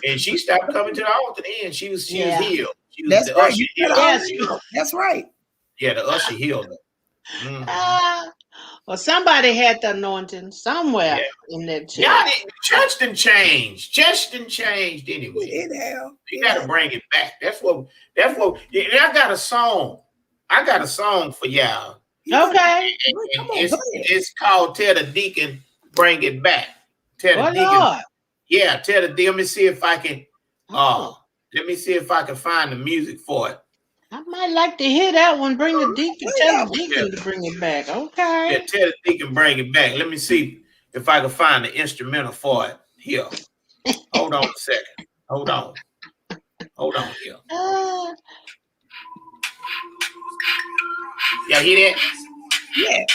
and she stopped coming to the altar. Then she was healed. That's right. That's right. Yeah, the usher healed her. Well, somebody had the anointing somewhere in that church. Yeah, church didn't change. Church didn't change anyway. You got to bring it back. That's what. And I got a song. For y'all. Okay. And it's called "Tell the Deacon Bring It Back." Tell the Deacon. Lord. Yeah, tell the Deacon. Let me see if I can. Let me see if I can find the music for it. I might like to hear that one. Bring the deacon. Tell the deacon to bring it back. Okay. Yeah, tell the deacon bring it back. Let me see if I can find the instrumental for it here. Hold on a second. Hold on here. Y'all hear that? Yeah.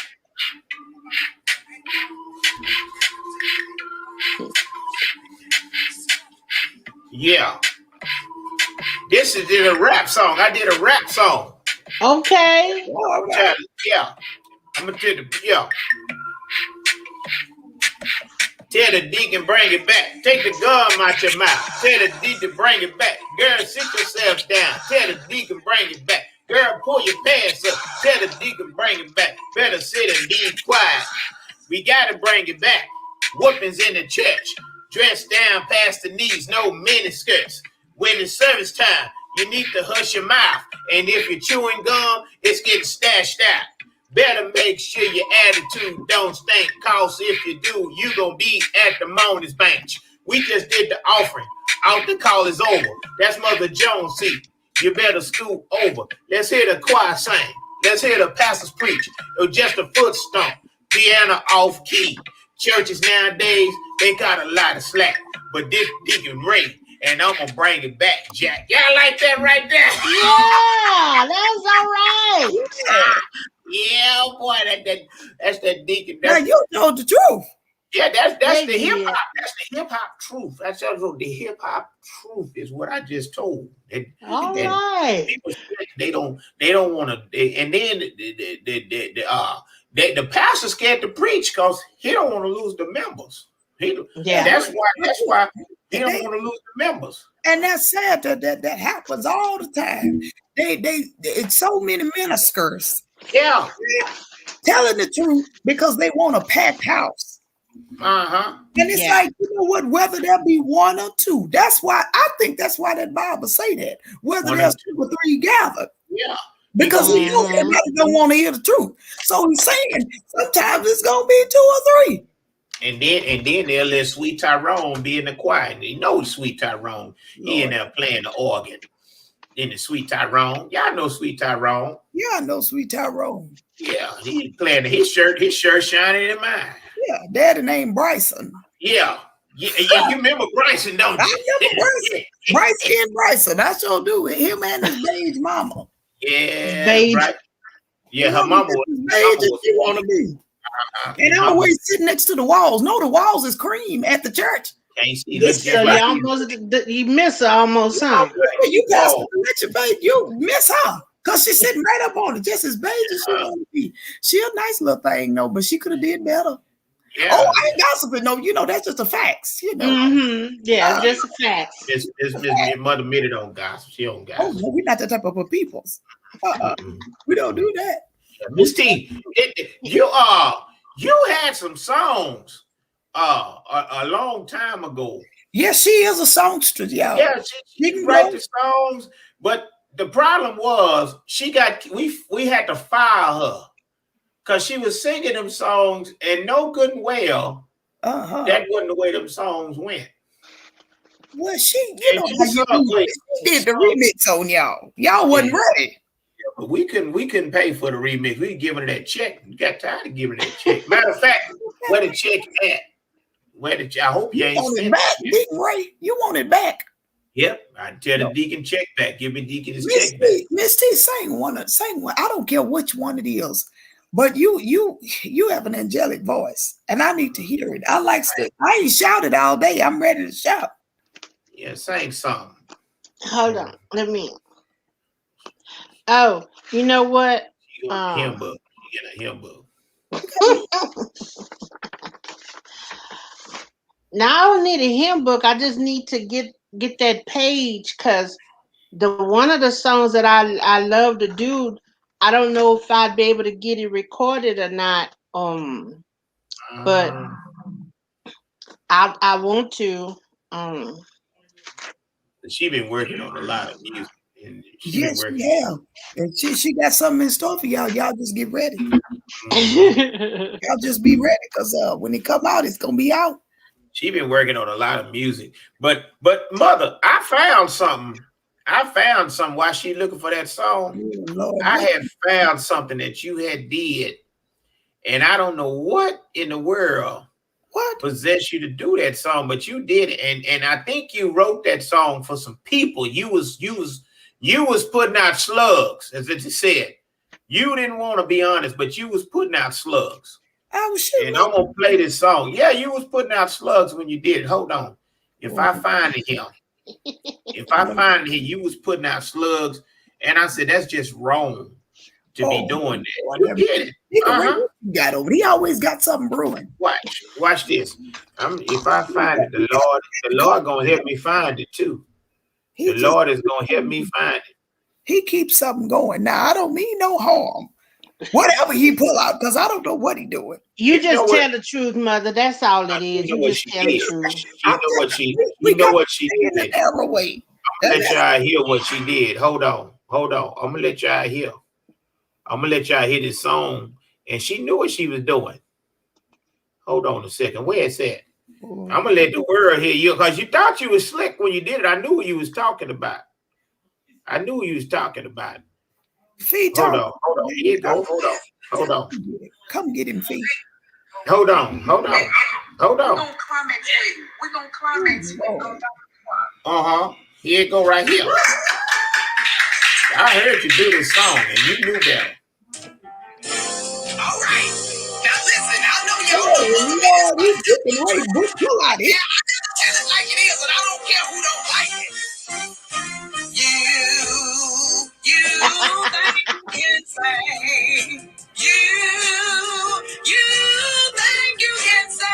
Yeah. This is a rap song. I did a rap song. Okay. I'm gonna tell Tell the deacon bring it back. Take the gum out your mouth. Tell the deacon bring it back. Girl, sit yourself down. Tell the deacon bring it back. Girl, pull your pants up. Tell the deacon bring it back. Better sit and be quiet. We gotta bring it back. Whoopings in the church. Dressed down past the knees. No mini skirts. When it's service time, you need to hush your mouth. And if you're chewing gum, it's getting stashed out. Better make sure your attitude don't stink, cause if you do, you gonna be at the mourner's bench. We just did the offering. Altar call is over. That's Mother Jones' seat. You better scoot over. Let's hear the choir sing. Let's hear the pastors preach. Or just a foot stomp. Piano off key. Churches nowadays, they got a lot of slack. But this Deacon Ray, and I'm gonna bring it back, Jack. Y'all like that right there? Yeah, that's all right. Yeah, boy, that's that Deacon. Now you know the truth. Yeah, that's the hip hop. That's the hip hop truth. That's also the hip hop truth is what I just told. All right. People, they don't want to. And then the pastor's scared to preach because he don't want to lose the members. That's why he don't want to lose the members. And that's sad that happens all the time. It's so many ministers. Yeah. Telling the truth because they want a packed house. And it's like, you know what, whether there be one or two. That's why I think that's why that Bible say that. Whether there's 2 or 3 gathered. Yeah. Because he knows everybody don't want to hear the truth. So he's saying sometimes it's gonna be 2 or 3. And then they'll let Sweet Tyrone be in the choir. And you know Sweet Tyrone. He in there playing the organ. In the Sweet Tyrone. Y'all know Sweet Tyrone. Yeah, I know Sweet Tyrone. Yeah, he playing his shirt shining in mine. Yeah, daddy named Bryson. Yeah. Yeah, you remember Bryson, don't you? I remember Bryson. I sure do. Him and his beige mama. Yeah, Beige. right. Yeah, You her know, mama this was. is beige as she want to be. And Mama always sitting next to the walls. No, the walls is cream at the church. can't see. Look This just So like you miss her almost, huh? you got Wall. to let your baby. You miss her because she's sitting right up on it, just as beige as she want to be. She a nice little thing, though, but she could have did better. Yeah. Oh, I ain't gossiping. No, you know that's just the facts. You know. Mm-hmm. Yeah, it's just a fact. Miss Mother Mittie don't gossip. She don't Oh gossip. no, we're not that type of a peoples. We don't do that. Miss T, you had some songs a long time ago. Yes, she is a songstress, y'all. Yeah, she can write the songs, but the problem was we had to fire her because she was singing them songs and no good and well. That wasn't the way them songs went. Well, she did the remix on y'all. Y'all wasn't ready. Yeah, but we couldn't pay for the remix. We giving her that check. We got tired of giving her that check. Matter of fact, where the check at? I hope you ain't want it back, Deacon Ray. You want it back? Yep. I tell the Deacon check back. Give me Deacon his check back. MizT, sing one. I don't care which one it is, but you have an angelic voice, and I need to hear it. I ain't shouted all day. I'm ready to shout. Yeah, sing something. Hold on. Let me. Oh, you know what? You get a hymn book. Now I don't need a hymn book. I just need to get that page because the one of the songs that I love to do, I don't know if I'd be able to get it recorded or not. But I want to. She been working on a lot of music. And Yes, she have. And she got something in store for y'all. Y'all just get ready. Y'all just be ready because when it come out, it's gonna be out. She been working on a lot of music. But Mother, I found something while she looking for that song. Lord, I had found something that you had did, and I don't know what in the world possessed you to do that song, but you did it, and I think you wrote that song for some people. You was putting out slugs, as it said. You didn't want to be honest, but you was putting out slugs. Oh shit! And I'm gonna play this song. Yeah, you was putting out slugs when you did it. Hold on. If I find him, you was putting out slugs, and I said that's just wrong to be doing that. You did it. Got over. He always got something brewing. Watch this. If I find it, the Lord gonna help me find it too. The Lord is gonna help me find it. He keeps something going. Now I don't mean no harm. Whatever he pull out, because I don't know what he doing. You just tell the truth, Mother. That's all it is. You just tell the truth. You know what she did. I'm gonna let y'all hear what she did. Hold on. I'm gonna let y'all hear. I'm gonna let y'all hear this song. And she knew what she was doing. Hold on a second. Where it's at? I'm gonna let the world hear you because you thought you was slick when you did it. I knew what you was talking about. Hold on. Here you go. Hold on. Come get him, Fee. Hold on. We're gonna climax. Here it go right here. I heard you do this song and you knew better. All right. Now listen, I know y'all know. You pull out it. Yeah, I never tell it like it is, and I don't care who don't like it. You think you can say. You think you can say.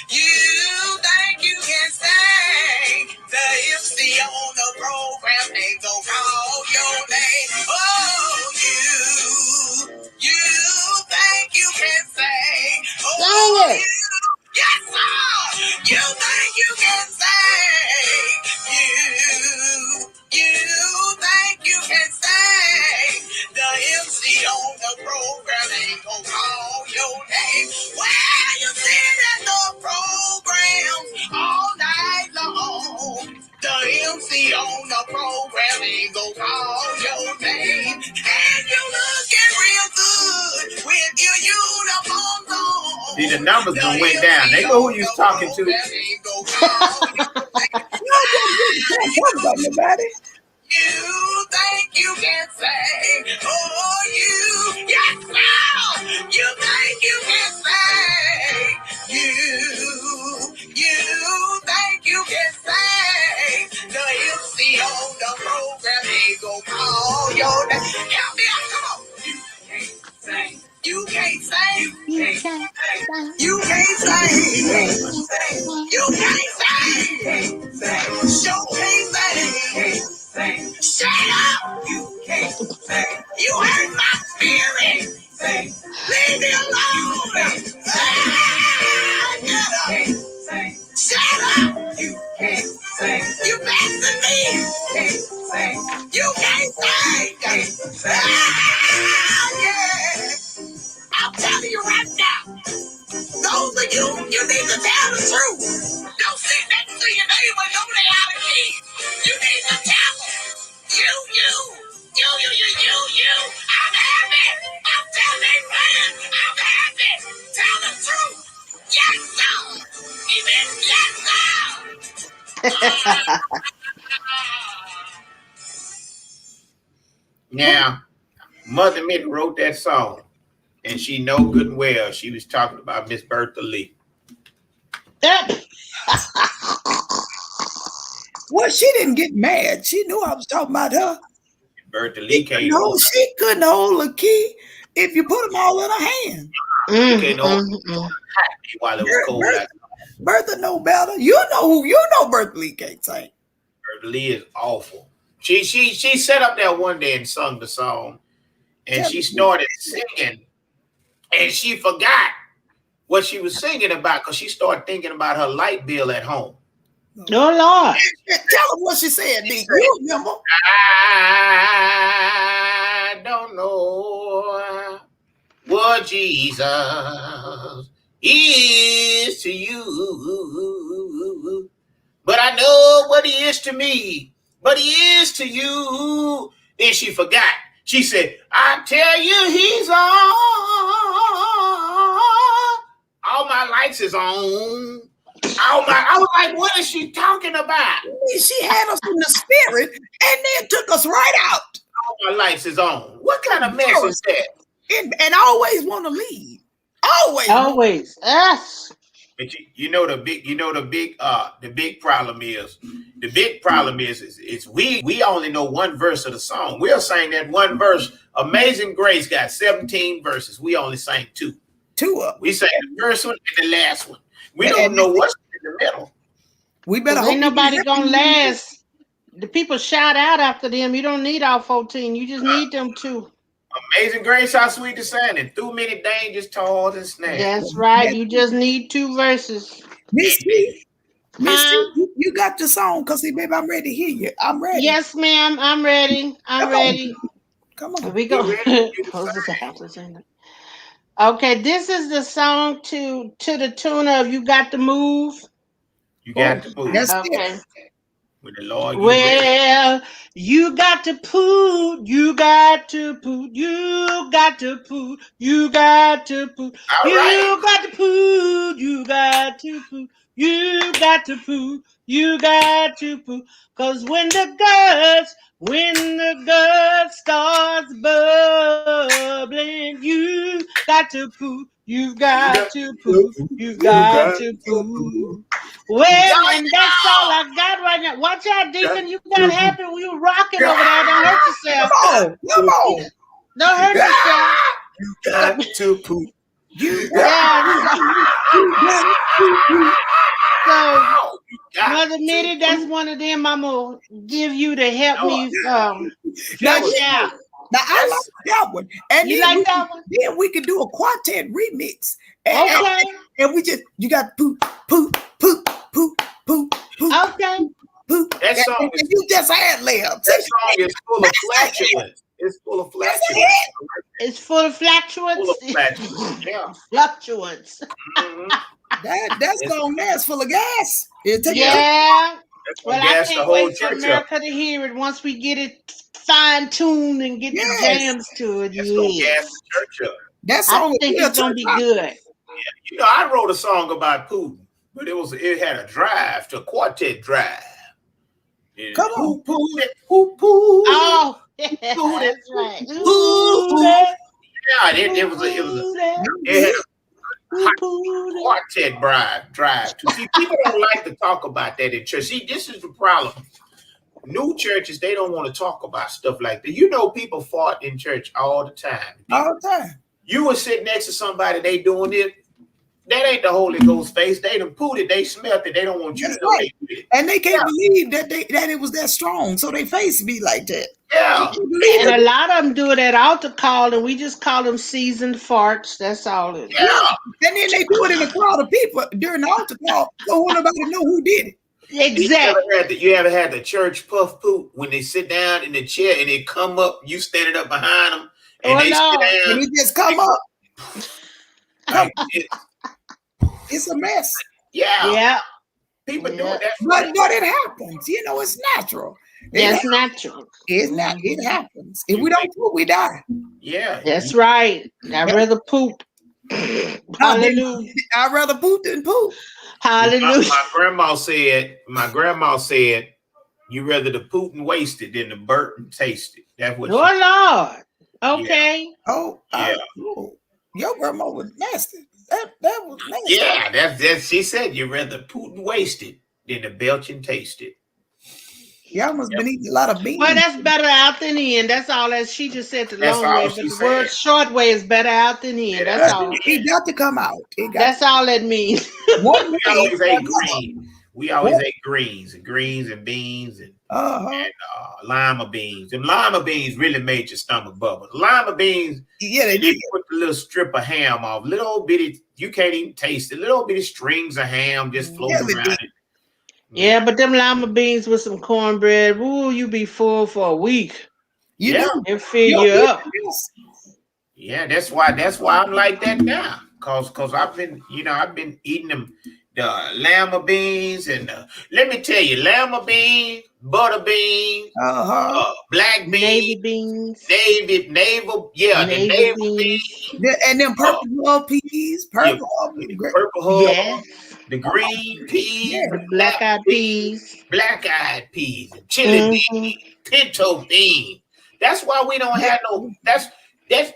You think you can say. The MC on the program, they go call your name. Oh, you think you can say. Oh, Dang it. yes, sir. You think you can the numbers done went down. They know who you was talking to. You don't talk about nobody. You think you can sing? Oh, yes, now. You think you can sing? You think you can sing? The MC on the program, he gon' call your name. Help me out, come on. You can't sing. You can't sing. You can't sing. You can't sing. Show can't sing. Shut up! You can't sing. You hurt my spirit. Leave me alone. Get up. Shut up! You can't sing. You messing me. You can't sing. Yeah. I'm telling you right now. Those of you need to tell the truth. Don't sit next to your neighbor and know they out of key. You need to tell them. You. I'm happy. I'm telling man, I'm happy. Tell the truth. Yes, sir. Even yes, sir. Now, Mother Mittie wrote that song, and she know good and well she was talking about Miss Bertha Lee. Well, she didn't get mad. She knew I was talking about her. Bertha Lee came. No, she couldn't hold a key if you put them all in her hand. While it was cold. Bertha know better. You know Bertha Lee can't sing. Bertha Lee is awful. She sat up there one day and sung the song, and she started singing, and she forgot what she was singing about because she started thinking about her light bill at home. Oh Lord! Tell them what she said, Deacon. You remember? I don't know what Jesus is to you, but I know what he is to me. But he is to you. Then she forgot. She said, I tell you, he's on. All my lights is on. I was like, what is she talking about? She had us in the spirit and then took us right out. All my lights is on. What kind of mess is that? And always want to leave. Always. Yes. But you know the big problem is we only know one verse of the song. We'll sing that one verse. Amazing Grace got 17 verses. We only sang two. Two of them. We sang the first one and the last one. We don't know what's in the middle. We better hope ain't nobody gonna last. The people shout out after them. You don't need all 14. You just need them two. Amazing Grace, how sweet the sound, and through many dangers, toils and snares. That's right. You just need two verses. MizT, you got the song, because see, baby, I'm ready to hear you. I'm ready. Yes, ma'am. I'm ready. I'm ready. Come on. We go. Okay, this is the song to the tune of "You Got to Move." You got to move. That's okay. it. With the Lord. Well, you got to poot, you got to poot, you got to poot, you got to poot, you got to poot, you got to poot, you got to poot, you got to poot. Cause when the gut starts bubbling, you got to poot, you got to poot, you got to poot. Well, and that's all I got right now. Watch out, Deacon. You got happy when you rocking over there. Don't hurt yourself. Come on. Don't hurt yourself. You got to poop. So, Mother Mittie, that's one of them I'm going to give you to help me flush out. Now, I like that one. And you like that one? Then we can do a quartet remix. Okay. And you got poop, poop, poop, poop, poop, poop. Okay. Poop. That song and you just ad lib. That song is full of flatulence. It's full of flatulence. It's full of flatulence. Full of flatulence. Yeah. Flatulence. Mm-hmm. That song there is full of gas. Yeah. Well, I can't wait for America to hear it once we get it fine-tuned and get the jams to it. It's gonna gas the church up. That song I think it's gonna be good. You know, I wrote a song about Putin, but it had a drive to quartet drive. Come on. Who pulled it? Who pulled it? Oh, Pulled it? that's right. Pulled it? Yeah, it was it had a quartet drive. To see, people don't like to talk about that in church. See, this is the problem. New churches, they don't want to talk about stuff like that. You know, people fought in church all the time. All the time. You would sit next to somebody, they doing it. That ain't the Holy Ghost face. They done pulled it. They smelled it. They don't want you That's to know right. they did it. And they can't believe that it was that strong. So they face be like that. Yeah. And a lot of them do it at altar call, and we just call them seasoned farts. That's all it is. Yeah. And then they do it in a crowd of people during the altar call, so nobody know who did it. Exactly. You ever had the church puff poop when they sit down in the chair and they come up, you standing up behind them, and they sit down. And it just come up. Like, It's a mess. Yeah. People do it. But it happens. You know, it's natural. That's natural. It's not. It happens. If we don't poop, we die. Yeah. That's right. I'd rather poop. Hallelujah. I'd rather poop than poop. Hallelujah. My grandma said, you rather the poop and waste it than the burnt and taste it. That's what Oh, Lord. Okay. Yeah. Oh, yeah. Your grandma was nasty. That was nasty. Yeah, that's she said you rather poop and waste it than the belch and taste it. Y'all must been eating a lot of beans. Well, that's better out than in. That's all that she just said the long all way. But the word short way is better out than in. That's all. It got to come out. That's all that means. We always ate greens. We always ate greens and beans and lima beans. And lima beans really made your stomach bubble. The lima beans, they put the little strip of ham off, little bitty, you can't even taste it, little bitty strings of ham just floating around it. Yeah, but them lima beans with some cornbread, ooh, you be full for a week. It fill you up. Yeah, that's why I'm like that now. Cause I've been eating them the lima beans and let me tell you, lima beans, butter beans, black beans, navy beans, navel beans, and them purple peas, purple hub, the green peas, the black-eyed peas, and chili beans, pinto beans. That's why we don't have no. That's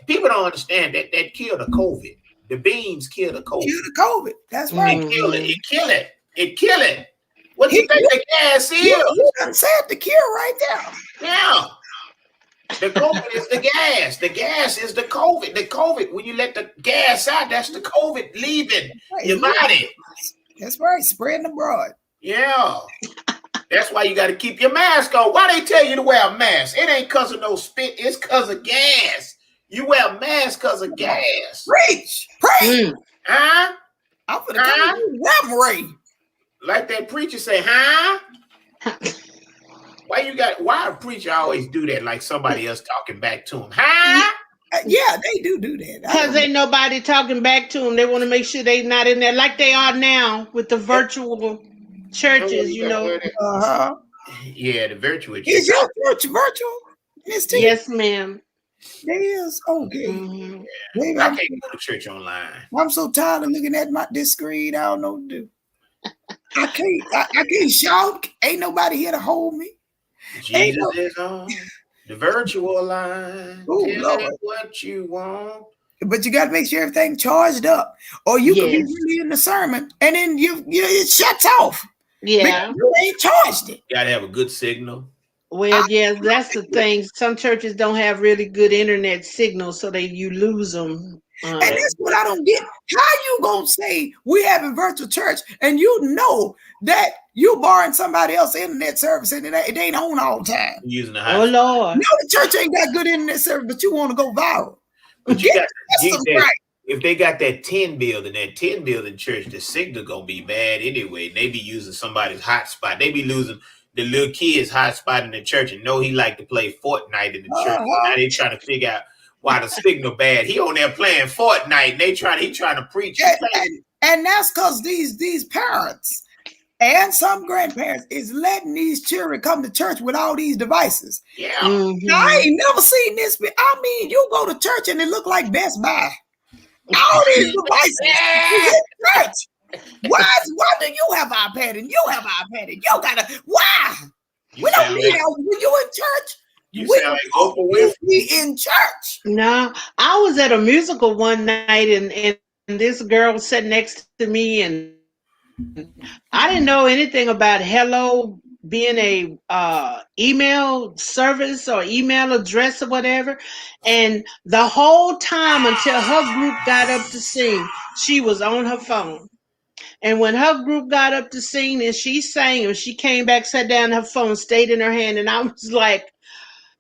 people don't understand that kill the COVID. The beans kill the COVID. Kill the COVID. That's right. It kill it. What do you think the gas is? You done said the cure right there. Yeah. The COVID is the gas. The gas is the COVID. The COVID, when you let the gas out, that's the COVID leaving your body. That's right. Spreading abroad. Yeah. That's why you got to keep your mask on. Why they tell you to wear a mask? It ain't because of no spit. It's because of gas. You wear a mask because of gas. Preach. Huh? I'm going to call you Reverend. Like that preacher say, huh? Why a preacher always do that like somebody else talking back to him? Huh? Yeah, they do that. Because ain't nobody talking back to them. They want to make sure they not in there like they are now with the virtual churches, you know. Yeah, the virtual church. Is your church virtual, MizT? Yes, ma'am. It is? Okay. Yeah. I can't go to church online. I'm so tired of looking at this screen. I don't know what to do. I can't shout. Ain't nobody here to hold me. Jesus is on the virtual line. Oh, Tell me what you want. But you got to make sure everything charged up, or you could be really in the sermon, and then it shuts off. Yeah, you ain't charged it. You got to have a good signal. Well, that's the thing. Some churches don't have really good internet signals, so you lose them. And that's what I don't get. How you gonna say we having virtual church and you know that you borrowing somebody else's internet service and it ain't on all the time? Using the Lord. No, the church ain't got good internet service, but you want to go viral. But if they got that 10 building church, the signal gonna be bad anyway. They be using somebody's hotspot. They be losing the little kid's hotspot in the church and know he like to play Fortnite in the church. Now they trying to figure out why the signal bad. He on there playing Fortnite. And he trying to preach. And that's because these parents and some grandparents is letting these children come to church with all these devices. Yeah. Now, I ain't never seen this. I mean, you go to church and it look like Best Buy. All these devices is in church. Why do you have iPad and you have iPad and you gotta why? You We don't sound need like, that when you in church. you We sound like don't Oprah need to Winfrey. be in church. No, I was at a musical one night, and this girl was sitting next to me, and I didn't know anything about Hello being a email service or email address or whatever. And the whole time until her group got up to sing, she was on her phone. And when her group got up to sing and she sang, and she came back, sat down, her phone stayed in her hand, and I was like,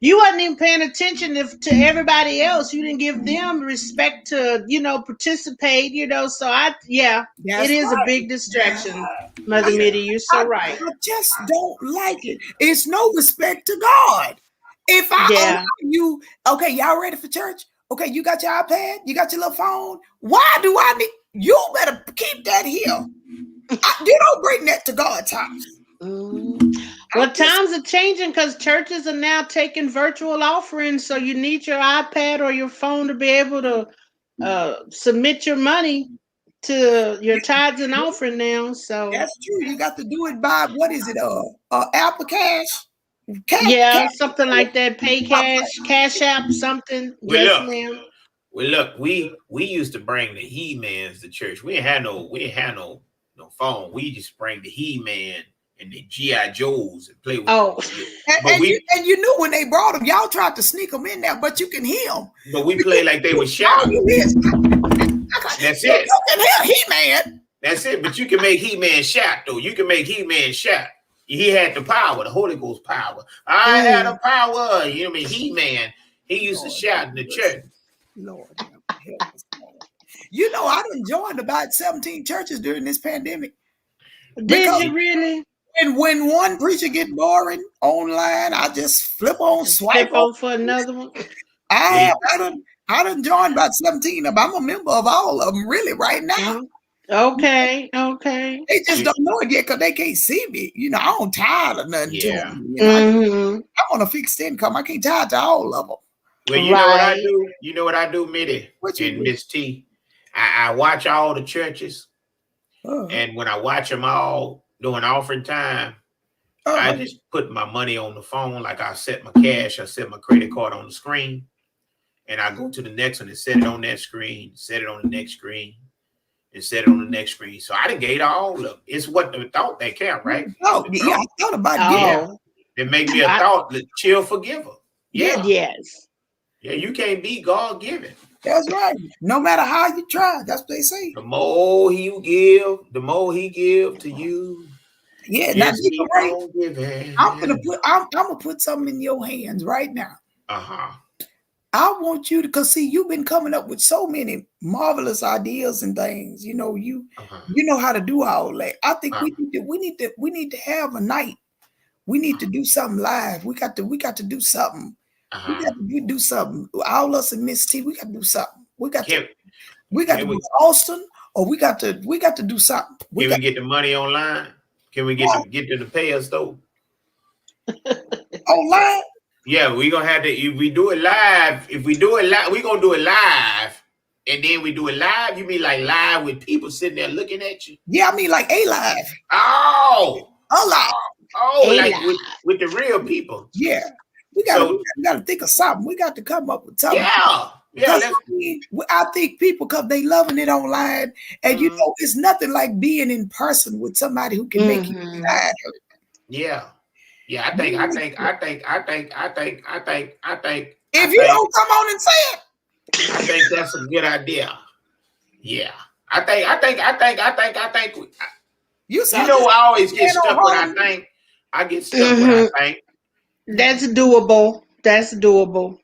you wasn't even paying attention to everybody else. You didn't give them respect to, participate, So it That's is a right. big distraction, Mother Yeah. Mittie. You're so right. I just don't like it. It's no respect to God. If I allow Yeah. you, okay, y'all ready for church? Okay, you got your iPad, you got your little phone. Why do I need? You better keep that here. You don't bring that to God's house. Well, times are changing because churches are now taking virtual offerings, so you need your iPad or your phone to be able to submit your money to your tithes and offering now. So That's true. You got to do it by what is it? Apple Cash, yeah, cash. something like that. Pay cash, cash app, something. Well, Yes, look. ma'am. Well, look. We used to bring the He-Mans to church. We ain't had no phone. We just bring the He-Man and the G.I. Joes and play with Oh, them. But And you knew when they brought them, y'all tried to sneak them in there, but you can hear them. we play like they were All shouting. you hear is, That's you it. can hear He-Man. That's it. But you can make He-Man shout though. You can make He-Man shout. He had the power, the Holy Ghost power. I had the power. You know what I mean? He-Man. He used to shout in the church. Lord, help us, Lord. You know, I done joined about 17 churches during this pandemic. did you really? And when one preacher get boring online, I just flip on, swipe Flip on. on for another one. I done joined about 17 of them. I'm a member of all of them, really, right now. Okay. They just don't know it yet because they can't see me. You know, I don't tired of nothing to Yeah. them. You know, I'm on a fixed income. I can't tie to all of them. Well, you know what I Right. do? You know what I do, Mittie What you and do? MizT? I watch all the churches, and when I watch them all during offering time, I just put my money on the phone. Like I set my cash, I set my credit card on the screen, and I go to the next one and set it on that screen, set it on the next screen, and set it on the next screen. So I done gave all of them. It's what the thought they count, right? Oh, yeah, I thought about giving. Oh, It make me a thought, chill forgiver. Yeah. yes. Yeah, you can't be God given. That's right. No matter how you try, that's what they say. The more you give, the more he give to you. Yeah, Yes, now keep right. on giving. I'm gonna put something in your hands right now. Uh-huh. I want you to, cause see, you've been coming up with so many marvelous ideas and things. You know, you know how to do all that. I think we need to have a night. We need to do something live. We got to do something. We got to do something. All us and MizT, we got to do something. We got to do Austin, or we got to do something. Can we get the money online? Can we get to the pay us though? Online? Yeah, we gonna have to. If we do it live, we gonna do it live, and then we do it live. You mean like live with people sitting there looking at you? Yeah, I mean like a live. Oh, alive. Oh, like with the real people. Yeah. We gotta think of something. We got to come up with something. Yeah. I think people, because they loving it online, and you know, it's nothing like being in person with somebody who can make you tired. Yeah. Yeah, I think. If you don't come on and say it, I think that's a good idea. Yeah, I think. You know, I always get stuck when I think. I get stuck when I think. That's doable. That's doable.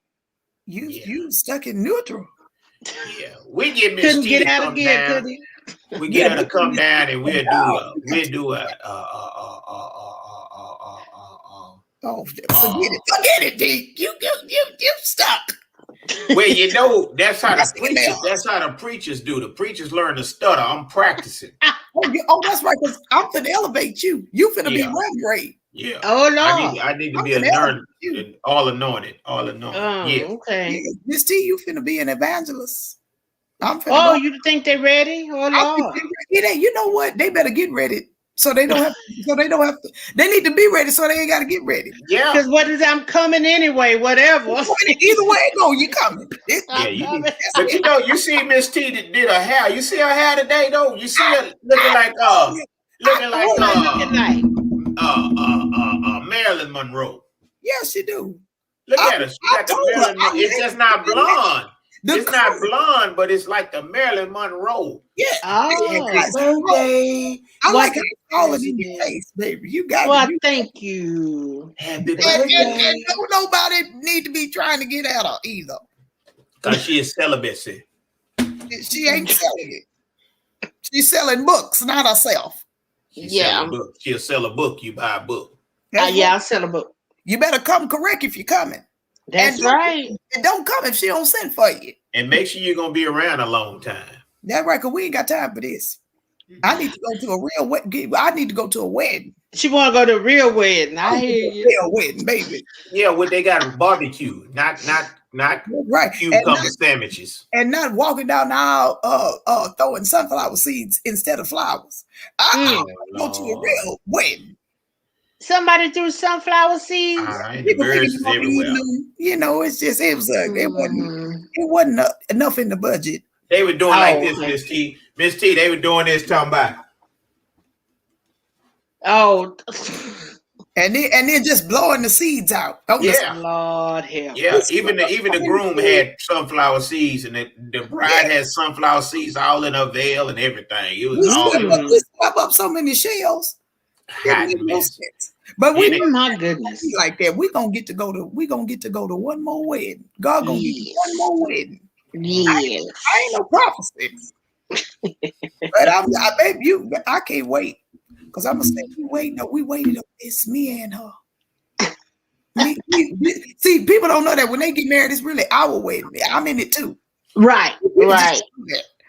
You stuck in neutral. Yeah, we get MizT couldn't get to out come again, down. could he? We get her to come down, and we'll do a. Oh, forget it, D. You stuck. Well, you know, that's how the preachers do. The preachers learn to stutter. I'm practicing. Oh, that's right. Because I'm finna elevate you. You finna be run great. Yeah. Oh no. I need to be anointed. All anointed. Oh, yeah. okay. MizT, you finna be an evangelist. I'm finna Oh, go. you think they ready? Oh I think Lord. it ain't, you know what? They better get ready. So they don't have to. They need to be ready so they ain't got to get ready. Yeah. Because what is I'm coming anyway, whatever. Either way it go, you coming. Yeah, you coming. need, but you know, you see MizT that did her hair. You see her hair today, though. You see her looking like What am I looking like? Marilyn Monroe. Yes, you do. Look at her. She I got the told her, Marilyn. It's just not blonde. The It's not color. blonde, but it's like the Marilyn Monroe. Yeah. Oh. Happy birthday. I like What- how all it in your face, baby. You got Well, it. thank you. Happy And birthday. don't nobody need to be trying to get at her either. Because she is celibacy. She ain't selling it. She's selling books, not herself. Yeah. She'll sell a book. You buy a book. That's Yeah, what- I'll sell a book. You better come correct if you're coming. That's right. And don't come if she don't send for you. And make sure you're going to be around a long time. That's right, because we ain't got time for this. I need to go to a real wedding. I need to go to a wedding. She want to go to a real wedding. I hear you. Real wedding, baby. Yeah, what they got barbecue, not Right. cucumber sandwiches. And not walking down the aisle throwing sunflower seeds instead of flowers. I go to a real wedding. Somebody threw sunflower seeds. The People birds thinking is about everywhere. eating them, it wasn't enough in the budget. They were doing like this, okay. MizT. They were doing this, talking about. Oh, And then just blowing the seeds out. Yeah. Lord help. Yeah, even the groom had sunflower seeds, and the bride had sunflower seeds all in her veil and everything. It was all We slap up so many shells. hot mess. But we my goodness. like that. We're gonna get to go to one more wedding. God gonna give you one more wedding. Yes. I ain't no prophecy. But baby, I can't wait. Because I'm gonna say we waited on this, me and her. See, people don't know that when they get married, it's really our wedding. I'm in it too. Right. Well,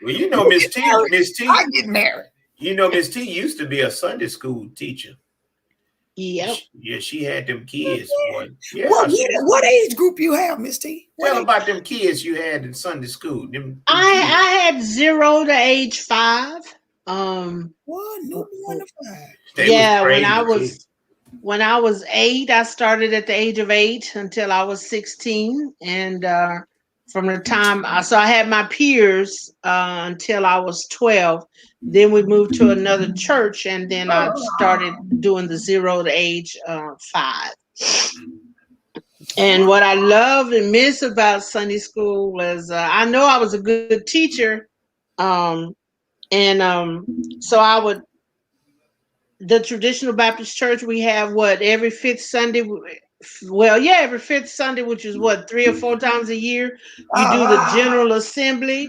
you know, MizT, I get married. You know, MizT used to be a Sunday school teacher. Yep. Yeah, she had them kids. Boy. Yeah, what age group you have, MizT? Tell about them kids you had in Sunday school. Them I had 0 to age 5. What? No, 1 to 5. Yeah, when I was 8, I started at the age of 8 until I was 16, and from the time so I had my peers until I was 12. Then we moved to another church, and then I started doing the 0 to age 5. And what I love and miss about Sunday school was I know I was a good teacher, so I would. The traditional Baptist church, we have every 5th Sunday. Well, yeah, every 5th Sunday, which is 3 or 4 times a year, you do the General Assembly.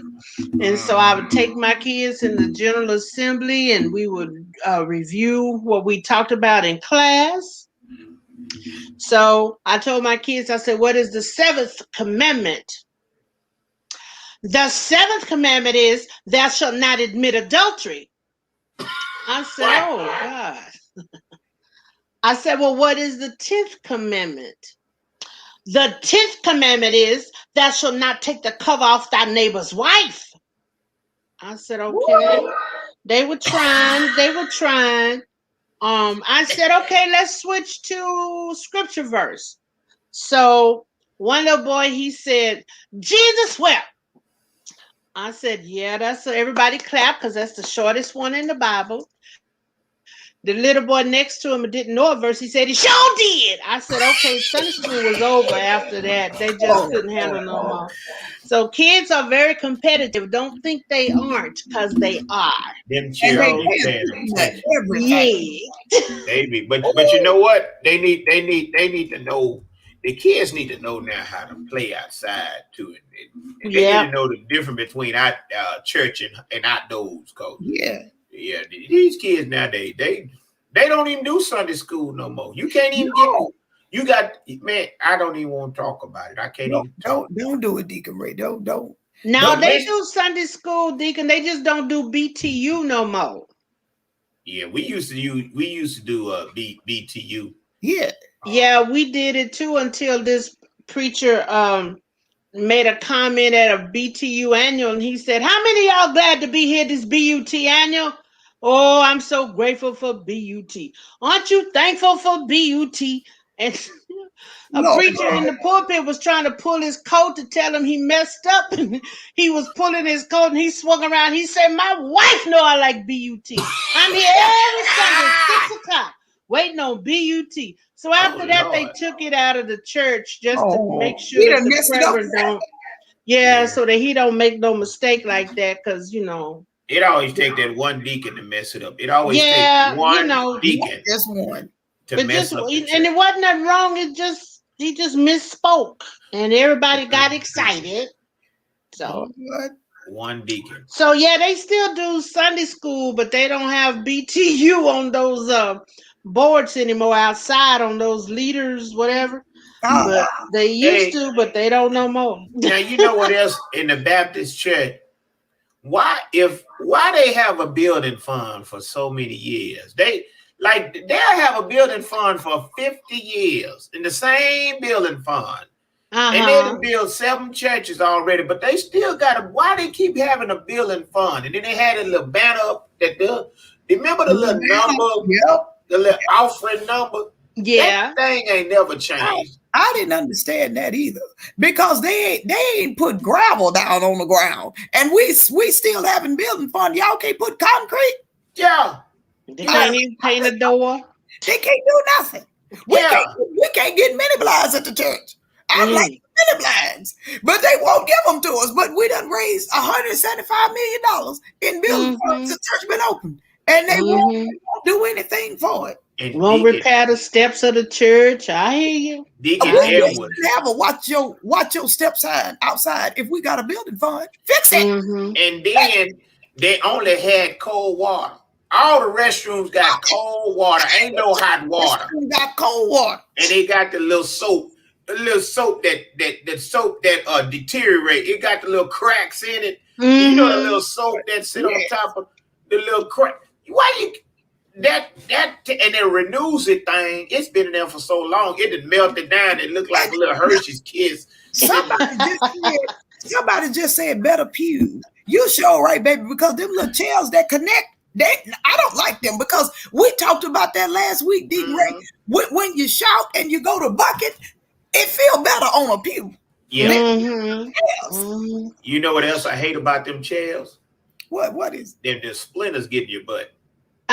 And so I would take my kids in the General Assembly, and we would review what we talked about in class. So I told my kids, I said, what is the 7th commandment? The 7th commandment is, thou shalt not admit adultery. I said, oh, God. I said, well, what is the 10th commandment? The 10th commandment is, thou shalt not take the cover off thy neighbor's wife. I said, okay. They were trying. I said, okay, let's switch to scripture verse. So one little boy, he said, Jesus wept. I said, yeah, that's everybody clap because that's the shortest one in the Bible. The little boy next to him didn't know a verse. He said, he sure did. I said, okay, Sunday school was over after that. They just couldn't handle no more. So kids are very competitive. Don't think they aren't, because they are. Them children, Everything. Baby, but you know what? They need to know. The kids need to know now how to play outside too. They need to know the difference between church and outdoors, coach. Yeah. Yeah, these kids nowadays, they don't even do Sunday school no more. You can't even you got, man, I don't even want to talk about it. I can't even talk. Don't do it, Deacon Ray. Don't. No, they do Sunday school, Deacon. They just don't do BTU no more. Yeah, we used to do BTU. Yeah. Yeah, we did it too until this preacher made a comment at a BTU annual, and he said, "How many of y'all glad to be here this BUT annual? Oh, I'm so grateful for BUT. Aren't you thankful for BUT?" And a Lord, preacher in the pulpit was trying to pull his coat to tell him he messed up, and he was pulling his coat, and he swung around. He said, "My wife know I like BUT. I'm here every Sunday, 6 o'clock, waiting on BUT." So after that, they Lord. took it out of the church just to make he sure that done the messed it up. reverend don't. Yeah, so that he don't make no mistake like that, because It always take that one deacon to mess it up. It always Yeah, takes one you deacon Just one. to but mess just up the and church. it wasn't nothing wrong. He just misspoke, and everybody got excited. So What? One deacon. so yeah, they still do Sunday school, but they don't have BTU on those boards anymore outside on those leaders, whatever. Oh, But they used Hey, to, but they don't no more. now you know what else in the Baptist church? Why they have a building fund for so many years? They'll have a building fund for 50 years in the same building fund. And they done built 7 churches already, but they still got why they keep having a building fund? And then they had a little banner up that remember the little number, yep. the little offering number? Yeah. That thing ain't never changed. I didn't understand that either, because they ain't put gravel down on the ground, and we still having building fund. Y'all can't put concrete. Yeah. They can't even paint a door. They can't do nothing. We can't get mini blinds at the church. I like mini blinds, but they won't give them to us. But we done raised $175 million in building funds. The church been open, and they won't do anything for it. And Won't repair the steps of the church. I hear you. Deacon Edward. Never watch your step sign outside. If we got a building fund, fix it. And then they only had cold water. All the restrooms got cold water. Ain't no hot water. Got cold water. And they got the little soap. The little soap that deteriorate. It got the little cracks in it. You know the little soap that sit on top of the little crack. Why you that and it renews it thing? It's been in there for so long. It done melted down. It looked like a little Hershey's Kiss. Somebody just said better pews. You sure right, baby, because them little chairs that connect. I don't like them, because we talked about that last week, Deacon Ray. When you shout and you go to bucket, it feel better on a pew. Yeah. You know what else I hate about them chairs? What is? The splinters get in your butt.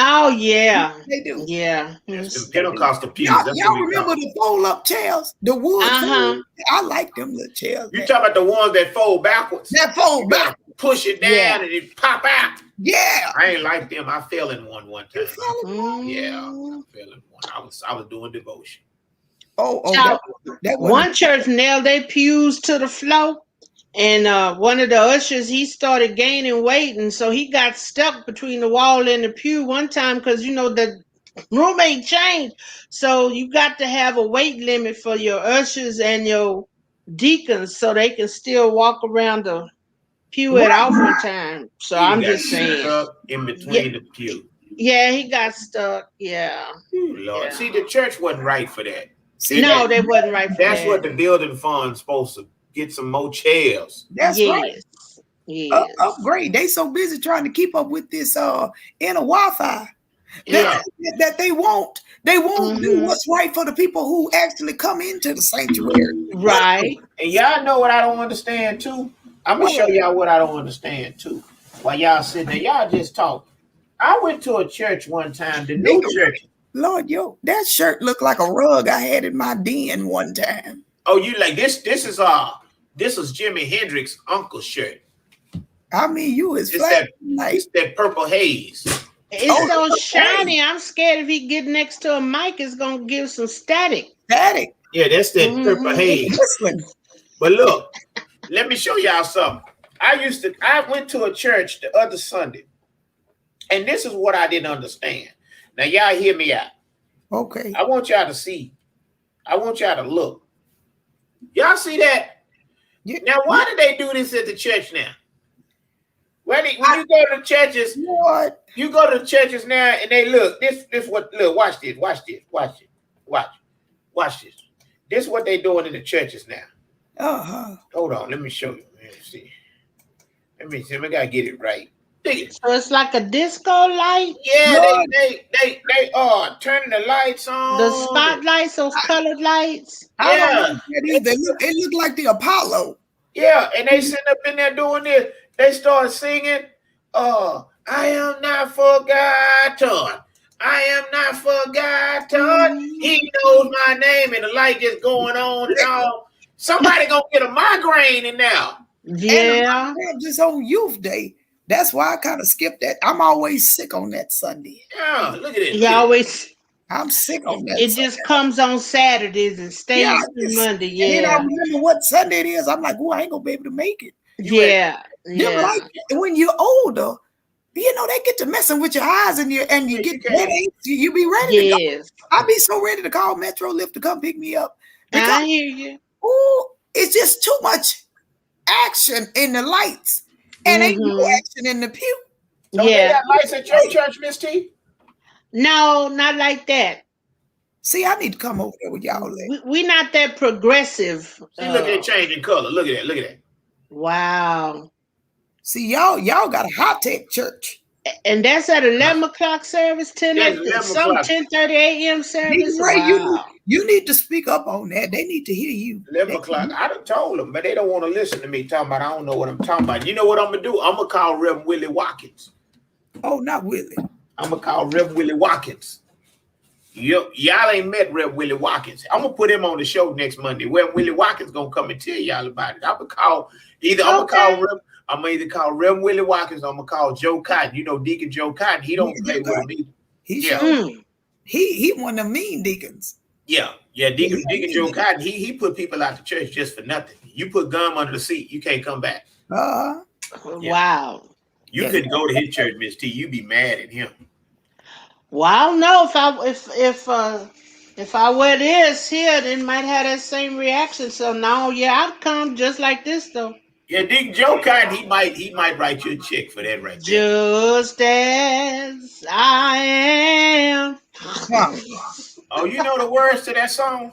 Oh yeah, they do. Yeah, the Pentecostal pews. Y'all remember the fold-up chairs, the wood? I like them little chairs. You talk about the ones that fold backwards? That fold back. Push it down and it pop out. Yeah, I ain't like them. I fell in one time. Yeah, I fell in one. I was doing devotion. That one church nailed their pews to the floor, and one of the ushers, he started gaining weight, and so he got stuck between the wall and the pew one time, because the room ain't changed. So you got to have a weight limit for your ushers and your deacons, so they can still walk around the pew at offering time. So I'm just saying, stuck in between the pew. Yeah, he got stuck. Yeah. Lord. Yeah. See, the church wasn't right for that. No, they wasn't right for that. That's what the building fund's supposed to get, some more chairs. That's right. Yes. Upgrade. They so busy trying to keep up with this inner Wi-Fi that they won't do what's right for the people who actually come into the sanctuary. Right. And y'all know what I don't understand too? I'm gonna show y'all what I don't understand too. While y'all sitting there, y'all just talk. I went to a church one time, the new church. Lord, that shirt looked like a rug I had in my den one time. Oh, you like this? This is Jimi Hendrix's uncle's shirt. I mean, you is it's that purple haze. It's so shiny. I'm scared if he get next to a mic, it's gonna give some static. Static. Yeah, that's that purple haze. But look, let me show y'all something. I went to a church the other Sunday, and this is what I didn't understand. Now, y'all hear me out. Okay. I want y'all to see. I want y'all to look. Y'all see that? Yeah. Now, why did they do this at the church now? When you go to the churches, you go to the churches now, and they look. This what look. Watch this. Watch this. This is what they doing in the churches now. Hold on, let me show you. Let me see. Let me see. I gotta get it right. Dig it. So it's like a disco light. Yeah, Lord, they are turning the lights The on. spotlights, those colored lights. I don't know Yeah, what that is. It look like the Apollo. yeah, and they sitting up in there doing this. They start singing. I am not forgotten. I am not forgotten. He knows my name, and the light just going on and on. Somebody gonna get a migraine in now. And Yeah. I'm just on Youth Day. That's why I kind of skipped that. I'm always sick on that Sunday. Yeah, look at it. He Look at it. always, I'm sick on that it Sunday. just comes on Saturdays and Yeah, stays through Monday. and then I Yeah. remember what Sunday it is. I'm like, oh, I ain't gonna be able to make it. Yeah. Them Yeah. like when you're older, they get to messing with your eyes and you Yeah, get you can't. headaches. You be ready to go. Yes. I be so ready to call Metro Lift to come pick me up because I hear you. it's just too much action in the lights and ain't no Mhm. action in the pew. So they Yeah. got lights at your church, MizT? No, not like that. See, I need to come over there with y'all. We not that progressive. See, look at it changing color. Look at that. Look at that. Wow. See, y'all got a high tech church. And that's at 11 o'clock service, 10 That's 11 o'clock. 10:30 a.m. service. Ray, Wow. you need to speak up on that. They need to hear you. 11 o'clock. I done told them, but they don't want to listen to me talking about I don't know what I'm talking about. You know what I'm going to do? I'm going to call Reverend Willie Watkins. Oh, not Willie. I'm going to call Reverend Willie Watkins. Y'all ain't met Reverend Willie Watkins. I'm going to put him on the show next Monday. Where Willie Watkins going to come and tell y'all about it. I'm going to call I'm gonna either call Reverend Willie Watkins or I'm going to call Joe Cotton. You know Deacon Joe Cotton. He don't play with me. He one of them mean deacons. Yeah, Deacon Joe Cotton, he put people out the church just for nothing. You put gum under the seat, you can't come back. Wow. You couldn't go to his church, MizT. You'd be mad at him. Well, I don't know if I wear this here, then might have that same reaction. So no, I'd come just like this though. Yeah, Deacon Joe Cotton, he might write you a check for that right there. Just as I am. Oh, you know the words to that song?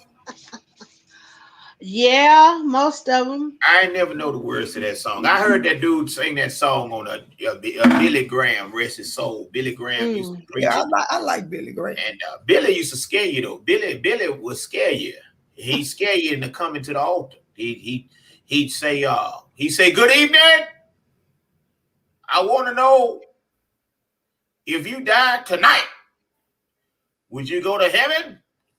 Yeah, most of them. I ain't never know the words to that song. I heard that dude sing that song on a Billy Graham, rest his soul. Billy Graham used to preach it. I like Billy Graham. And Billy used to scare you though. Billy would scare you. He'd scare you into coming to the altar. He'd say, good evening. I want to know if you died tonight, would you go to heaven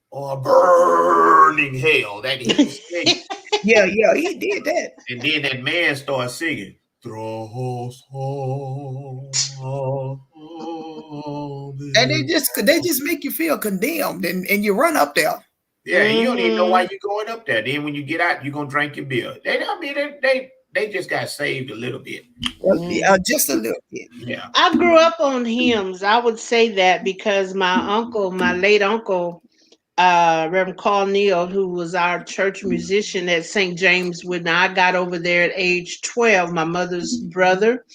or a burning hell? That he Yeah, he did that. And then that man started singing. And they just make you feel condemned and you run up there. Yeah, you don't even know why you're going up there. Then when you get out, you're gonna drink your beer. They just got saved a little bit. Just a little bit. Yeah. I grew up on hymns. I would say that because my late uncle, Reverend Carl Neal, who was our church musician at St. James when I got over there at age 12, my mother's brother,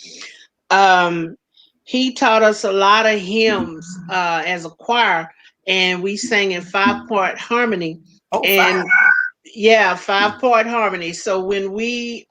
he taught us a lot of hymns as a choir, and we sang in 5-part harmony. Oh, and 5-part harmony. So when we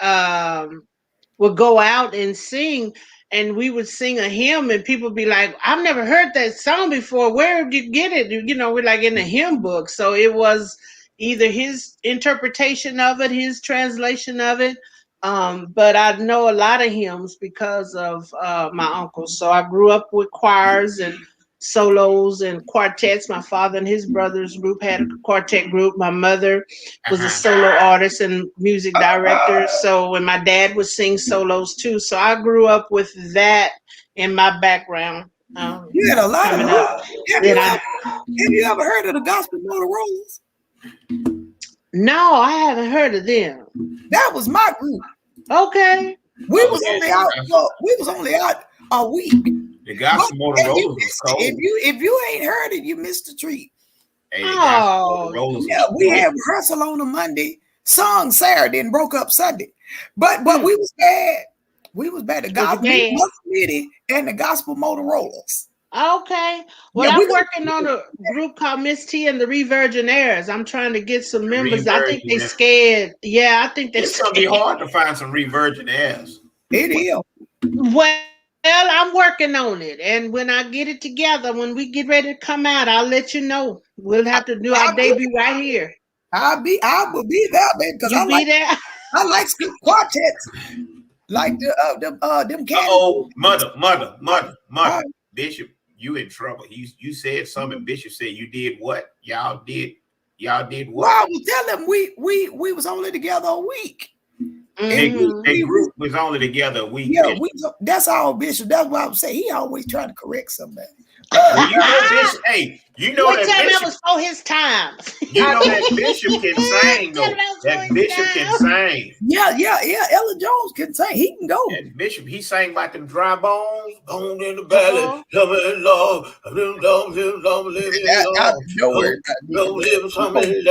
would go out and sing, and we would sing a hymn, and people would be like, I've never heard that song before. Where did you get it? You know, we're like in the hymn book. So it was either his interpretation of it, his translation of it. But I know a lot of hymns because of my uncle. So I grew up with choirs and solos and quartets. My father and his brother's group had a quartet group. My mother was a solo artist and music director. So when my dad would sing solos too. So I grew up with that in my background. You had a lot of have you ever heard of the Gospel Motorola's? No, I haven't heard of them. That was my group. Okay. We was only out a week. The Gospel Motorola's was cold. If you ain't heard it, you missed the treat. Hey, we had rehearsal on a Monday, sung Saturday, and broke up Sunday. But we was bad. We was bad. The Gospel Mittie and the Gospel Motorola's. Okay. Well, Yeah, I'm working on a group called MizT and the Revirginaires. I'm trying to get some members. I think they Revirgin. scared. Yeah, I think they It's gonna be scared. hard to find some revirgin ass. it is. Well, I'm working on it. And when I get it together, when we get ready to come out, I'll let you know. We'll have to do our debut right here. I will be there, baby, because You be there? I like some quartets, like them candy. Oh, mother. Right. Bishop, you in trouble. You said something. Bishop said you did what? Y'all did what? Well, I was telling them we was only together a week. That group was only together a week. Yeah, that's all, Bishop. That's what I'm saying. He always trying to correct somebody. Well, you know, Bishop, hey, you know What that time Bishop, that was for his time? you know that Bishop can sing though. That Bishop can sing. Yeah. Ella Jones can sing. He can go. And Bishop, he sang about them dry bones, bone in the belly, something love, No word. something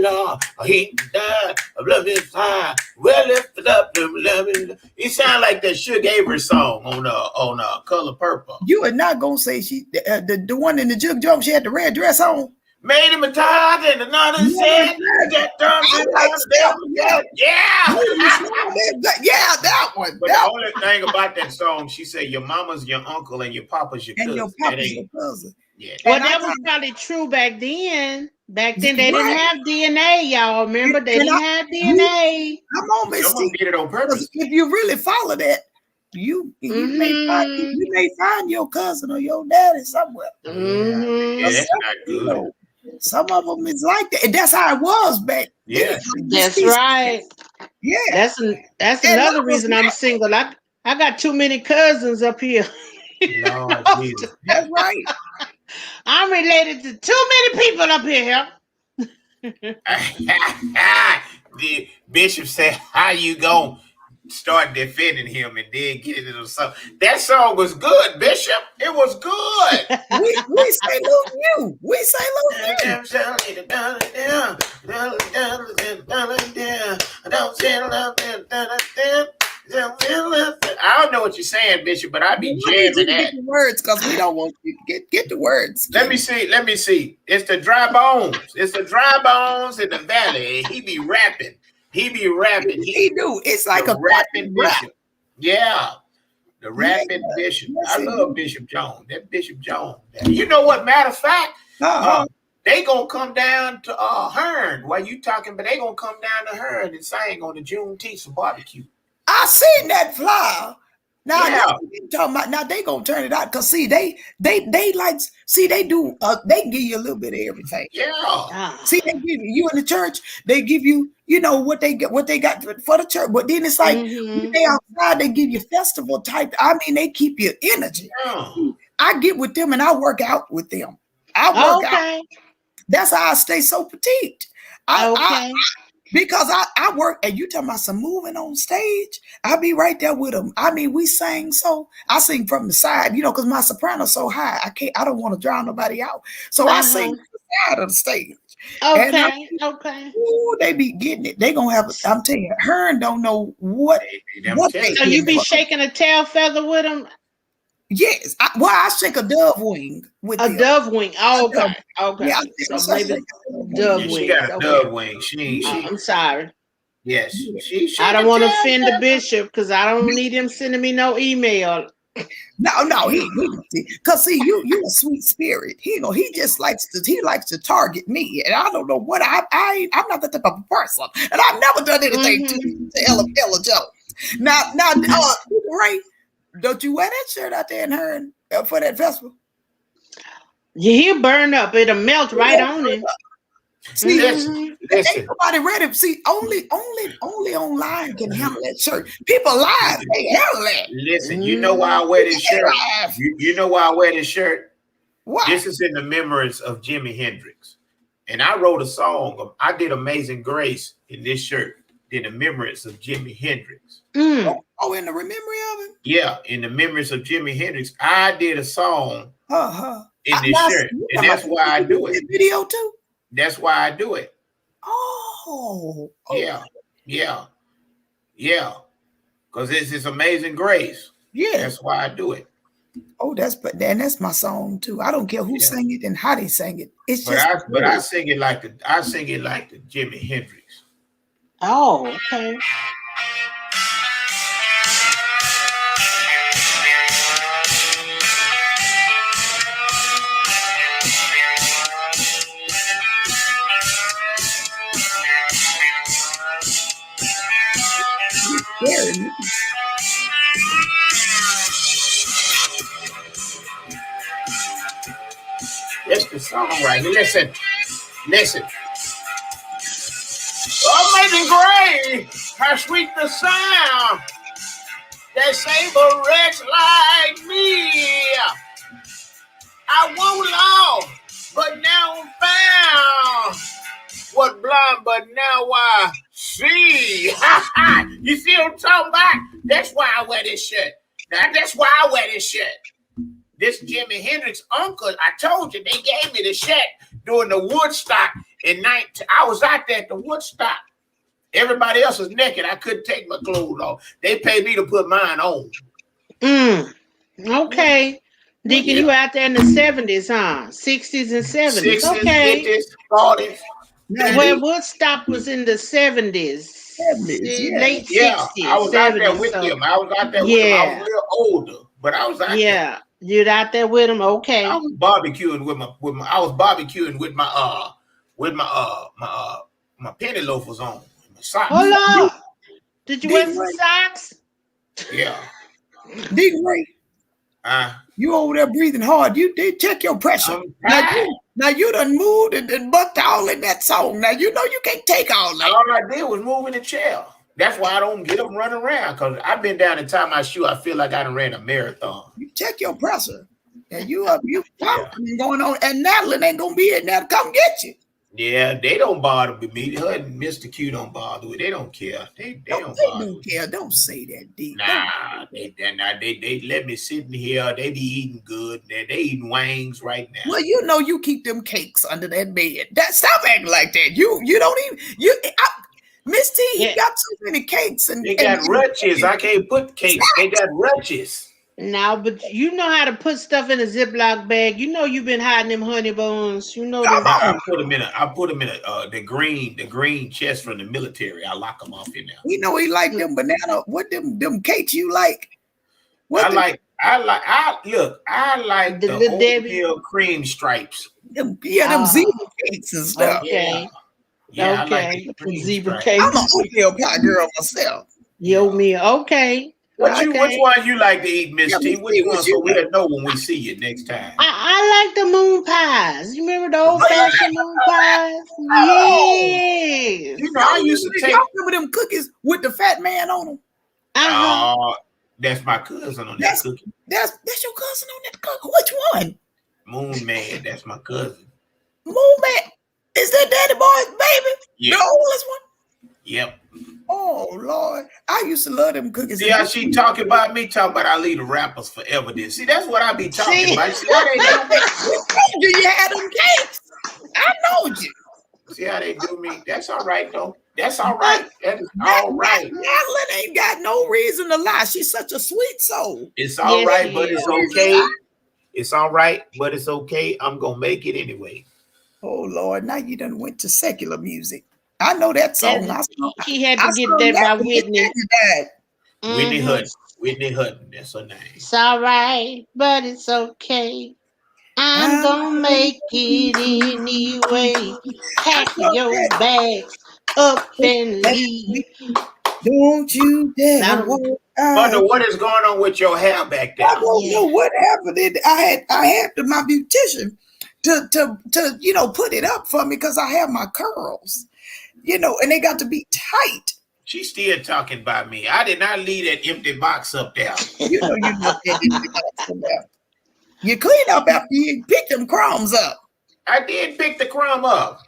love. He died, love his time. Well lifted up, he sound like that Sugar Avery song on Color Purple. You are not gonna say she the one in the jug joke. She had the red dress on. Made him a tide and another said, get done. Yeah. Yeah, that one. But the only thing about that song, she said, your mama's your uncle and your papa's your cousin. And your papa's your cousin. Yeah. Well, that was probably true back then. Back then, they didn't have DNA, y'all. Remember, they didn't have DNA. Come on, Miss Someone did it on purpose. If you really follow that, you may find your cousin or your daddy somewhere. Yeah, that's not good. You know, some of them is like that. And that's how it was back. Yeah, that's right. Yeah, that's another reason I'm single. I got too many cousins up here. Lord Jesus. That's right. I'm related to too many people up here. The Bishop said, how you gonna start defending him and then get into the song? That song was good, Bishop. It was good. we say little you. We say little I don't know what you're saying, Bishop, but I be jamming that. Get the words because we don't want you to get the words. Let me see. It's the dry bones. It's the dry bones in the valley. He be rapping. He do. It's like a rapping Bishop. Yeah. The rapping Bishop. Yes, I love Bishop Jones. That Bishop Jones. You know what? Matter of fact, they gonna come down to Hearn while you talking, but they gonna come down to Hearn and sing on the Juneteenth barbecue. I seen that flyer. Now, Yeah. talking about, now they gonna turn it out because see they like they do they give you a little bit of everything. Yeah. See, they give you in the church, they give you what they got for the church, but then it's like when they outside, they give you festival type. I mean, they keep your energy. Yeah. I get with them and I work out with them. I work out. That's how I stay so petite. Because I work, and you talking about some moving on stage, I be right there with them. I mean, we sing I sing from the side, because my soprano's so high, I don't want to drown nobody out. So I sing from the side of the stage. Okay. Ooh, they be getting it. They gonna have, I'm telling you, Hearn don't know what they So you be shaking a tail feather with them? Yes. I shake a dove wing with a dove wing. Oh, okay. Yeah, so maybe dove wing. She got a dove wing. I'm sorry. Yes. I don't want to offend the bishop because I don't need him sending me no email. No, because see, you a sweet spirit. He just likes to target me, and I don't know what I'm not that type of person, and I've never done anything to Ella Jones. Now, Ray, don't you wear that shirt out there in Hearn for that festival? Yeah, he'll burn up. It'll melt right on him. See, ain't nobody ready. See, only online can handle that shirt. People live, they handle that. Listen, you know why I wear this shirt? You know why I wear this shirt? Why? This is in the memories of Jimi Hendrix. And I wrote a song. I did Amazing Grace in this shirt. In the memories of Jimi Hendrix. Oh, in the memory of it? Yeah, in the memories of Jimi Hendrix. I did a song in this shirt. And that's why I do it. Video too? That's why I do it. Oh. Yeah. Because this is Amazing Grace. Yeah. That's why I do it. Oh, that's my song too. I don't care who sang it and how they sang it. It's But just I sing it like the Jimi Hendrix. Oh, okay. scaring me. That's the song right here. Listen. Amazing grace, how sweet the sound that saved a wretch like me. I won't lost, but now I'm found. Was blind, but now I see. You see what I'm talking about? That's why I wear this shirt. Now, that's why I wear this shirt. This Jimi Hendrix uncle, I told you, they gave me the shirt during the Woodstock in 19. I was out there at the Woodstock. Everybody else was naked. I couldn't take my clothes off. They paid me to put mine on. Okay. Deacon, you out there in the 70s, huh? 60s and 70s. 60s, Okay. 50s, 40s. Well, Woodstock was in the 70s. 70s, yeah. Late 60s. Yeah, I was out there 70s, with so- them. I was out there with them. I was a little older, but I was out there. Yeah, you're out there with them. Okay. I was barbecuing with my penny loafers on. My socks. Hold up. Did you wear some socks? Yeah. Deacon Ray, you over there breathing hard. You did check your pressure. Now you done moved and bucked all in that song. Now you know you can't take all that. All I did was move in the chair. That's why I don't get them running around, because I've been down and tie my shoe. I feel like I done ran a marathon. You check your pressure. And you pumping going on, and Natalie ain't gonna be in there to come get you. Yeah, they don't bother with me. Her and Mr. Q don't bother with. They don't care. They don't care. Don't say that, D. Nah, they let me sit in here. They be eating good. They eating wings right now. Well, you know you keep them cakes under that bed. Stop acting like that. You don't even MizT, he got too many cakes and they got roaches. I can't put cakes. They got roaches. Now, but you know how to put stuff in a Ziploc bag. You know you've been hiding them honey buns. You know them. I put them in the green chest from the military. I lock them off in there. You know he like them banana. What them cakes you like? I like the oatmeal cream stripes. Them zebra cakes and stuff. Okay. Yeah, okay. I like the zebra cakes. I'm an oatmeal pie girl myself. Oatmeal. Okay. Which one you like to eat, MizT? Which one? So we'll know when we see you next time. I like the moon pies. You remember the old fashioned moon pies? Yes. You know, I used to take. Y'all remember them cookies with the fat man on them? That's my cousin on that cookie. That's your cousin on that cookie. Which one? Moon Man. That's my cousin. Moon Man. Is that Daddy Boy's baby? Yep. The oldest one? Yep. Oh Lord, I used to love them cookies. See how she talking about me? Talking about I leave the rappers for evidence. See, that's what I be talking about. See how they do me? You had them cakes. I know you. See how they do me? That's all right though. That's all right. That is all right. Madeline ain't got no reason to lie. She's such a sweet soul. It's all right, but it's okay. It's all right, but it's okay. I'm gonna make it anyway. Oh Lord, now you done went to secular music. I know that song. He had to get that by Whitney. Whitney Hutton. That's her name. It's all right, but it's okay. I'm gonna make it anyway. Pack your bags up and leave. Don't you dare walk out. Mother, what is going on with your hair back there? I don't know what happened. I had my beautician to put it up for me because I have my curls. And they got to be tight. She's still talking about me. I did not leave that empty box up there. You know you left that empty box up there. You clean up after you pick them crumbs up. I did pick the crumb up.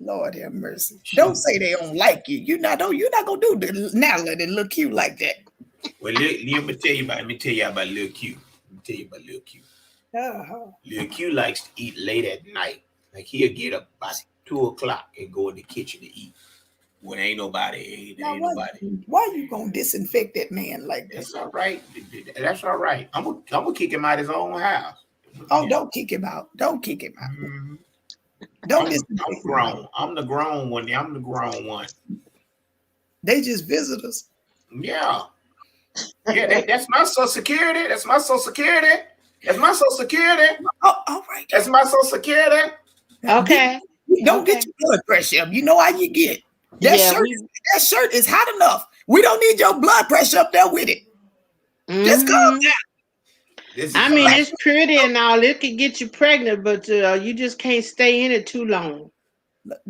Lord have mercy. Don't say they don't like you. You're not gonna do Natalie and look cute like that. Well, let me tell you about Lil Q. Lil Q likes to eat late at night. Like he'll get up by 2:00 and go in the kitchen to eat. Well, ain't nobody. Now, Ain't nobody. why you gonna disinfect that man like that? That's all right. That's all right. I'm gonna kick him out his own house. Oh, Yeah. don't kick him out. Don't kick him out. Mhm. Don't I'm disinfect him grown. out. I'm the grown one. I'm the grown one. They just visitors. Yeah. Yeah, that's my social security. That's my social security. That's my social security. Oh, all right. That's my social security. Okay. Don't get your blood pressure up. You know how you get. That Yeah, shirt is hot enough. We don't need your blood pressure up there with it. Just calm Mhm. down. I mean, it's pretty and all. It could get you pregnant, but you just can't stay in it too long.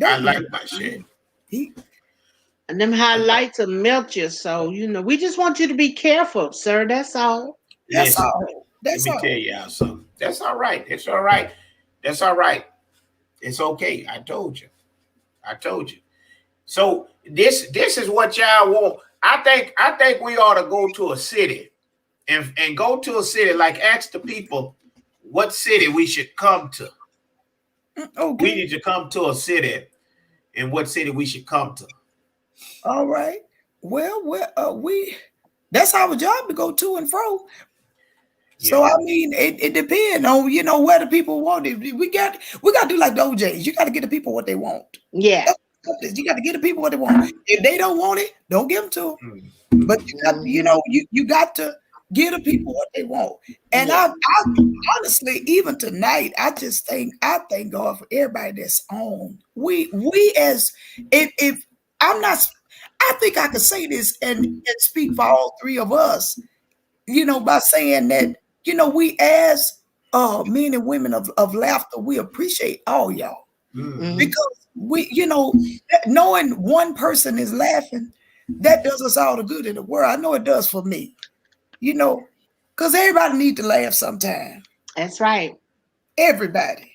I like my shit. And them highlights will melt you. So, we just want you to be careful, sir. That's all. That's Listen, all. That's let me all. tell y'all something. That's all right. It's all right. That's all right. It's okay. I told you. So this is what y'all want. I think we ought to go to a city and go to a city, like ask the people what city we should come to. Okay. We need to come to a city, and what city we should come to. All right. Well, that's our job to go to and fro. So Yeah. I mean, it depends on where the people want it. We got to do like the OJs. You got to get the people what they want. Yeah. You got to get the people what they want. If they don't want it, don't give them to them. But you got you got to give the people what they want. And I honestly, even tonight, I thank God for everybody that's on. We as if I'm not, I think I could say this and speak for all three of us. By saying that we as men and women of laughter, we appreciate all y'all. Because we, knowing one person is laughing, that does us all the good in the world. I know it does for me, because everybody need to laugh sometime. That's right. Everybody.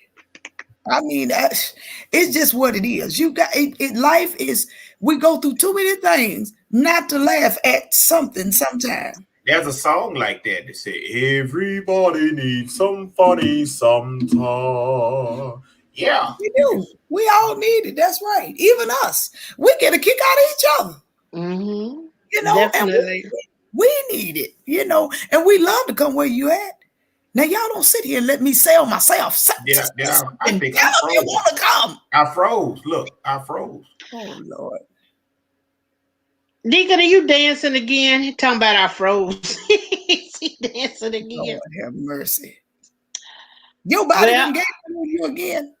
I mean, it's just what it is. You got it. Life is, we go through too many things not to laugh at something sometime. There's a song like that that say everybody needs some funny sometime. Yeah. We do. We all need it. That's right. Even us. We get a kick out of each other. Mm-hmm. Definitely. And we need it, and we love to come where you at. Now, y'all don't sit here and let me sell myself. Yeah, I think I want to come. I froze. Look, I froze. Oh, Lord. Deacon, are you dancing again? He talking about I froze. He dancing again. Lord have mercy. Your body done gave you again.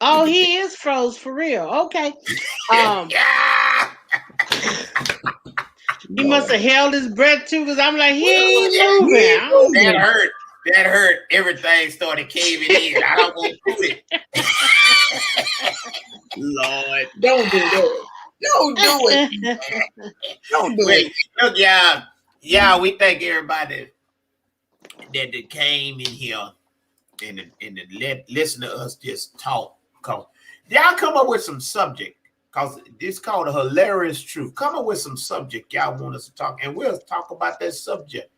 Oh, he is froze for real. Okay. He must have held his breath too, because I'm like, he ain't moving. That hurt. Everything started caving in. I don't want to do it. Lord, don't do it. Don't do it. Don't do it. Look, yeah, we thank everybody that came in here and listen to us just talk. Cause y'all come up with some subject, cause this called a hilarious truth. Come up with some subject y'all want us to talk, and we'll talk about that subject.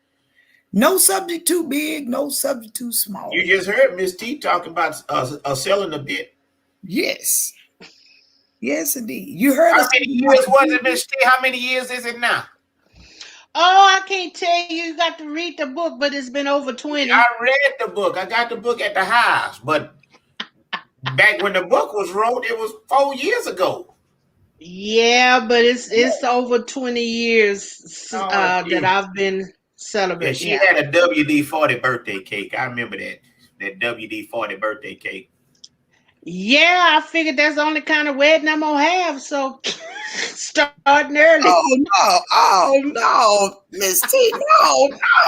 No subject too big, no subject too small. You just heard MizT talking about selling a bit. Yes. Yes, indeed. You heard How many years was it, MizT? How many years is it now? Oh, I can't tell you. You got to read the book, but it's been over 20. I read the book. I got the book at the house, but back when the book was wrote, it was 4 years ago. Yeah, but it's over 20 years that I've been celebrating. Yeah, she had a WD-40 birthday cake. I remember that WD-40 birthday cake. Yeah, I figured that's the only kind of wedding I'm gonna have. So starting early. Oh no, MizT,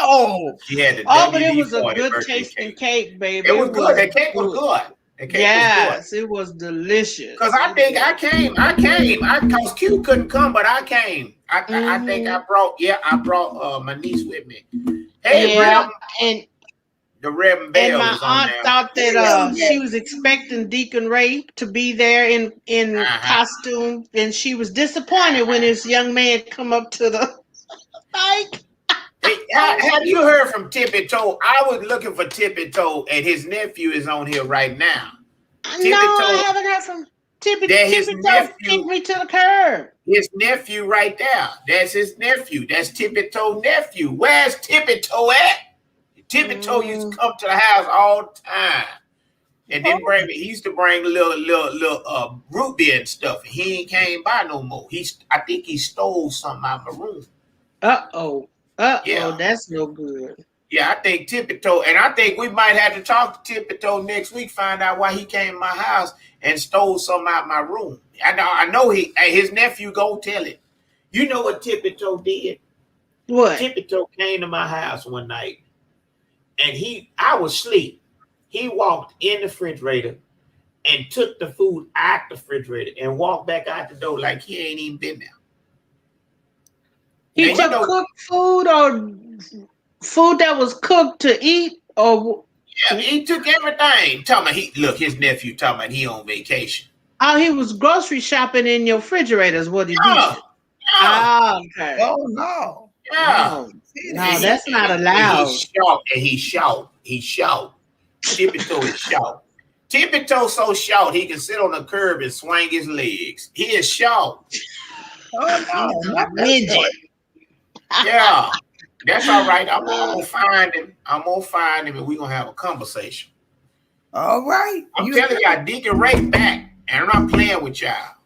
no. She had the but it was a good tasting cake, baby. It was good. The cake was good. Yes, it was delicious. Because I think I came. Because Q couldn't come, but I came. I think I brought my niece with me. Hey, yeah, and the Reverend Bell. And my aunt thought that she was expecting Deacon Ray to be there in costume, and she was disappointed when this young man come up to the mic. Hey, have you heard from Tippy Toe? I was looking for Tippy Toe, and his nephew is on here right now. I haven't heard from. Tippy That his Toe nephew, kicked me to the curb. his nephew right there. That's his nephew. That's Tippy Toe nephew. Where's Tippy Toe at? Tippy Toe used to come to the house all the time. And then he used to bring little root beer and stuff. He ain't came by no more. I think he stole something out of my room. Yeah. That's no good. Yeah, I think Tippy Toe, and I think we might have to talk to Tippy Toe next week, find out why he came to my house and stole something out of my room. I know his nephew go tell it. You know what Tippy Toe did? What? Tippy Toe came to my house one night, and I was asleep. He walked in the refrigerator and took the food out the refrigerator and walked back out the door like he ain't even been there. He took cooked food or food that was cooked to eat, or yeah, he took everything. His nephew talking about he on vacation. Oh, he was grocery shopping in your refrigerator is what he did. Yeah. Oh, okay. Oh no. Yeah. No, that's not allowed. He shout. Tippy Toe is shout. Tippy Toe so short he can sit on the curb and swing his legs. He is short. Oh no, midget. Yeah, that's all right. I'm gonna find him. And we're gonna have a conversation. All right. I'm telling y'all, Deacon Ray back, and I'm not playing with y'all.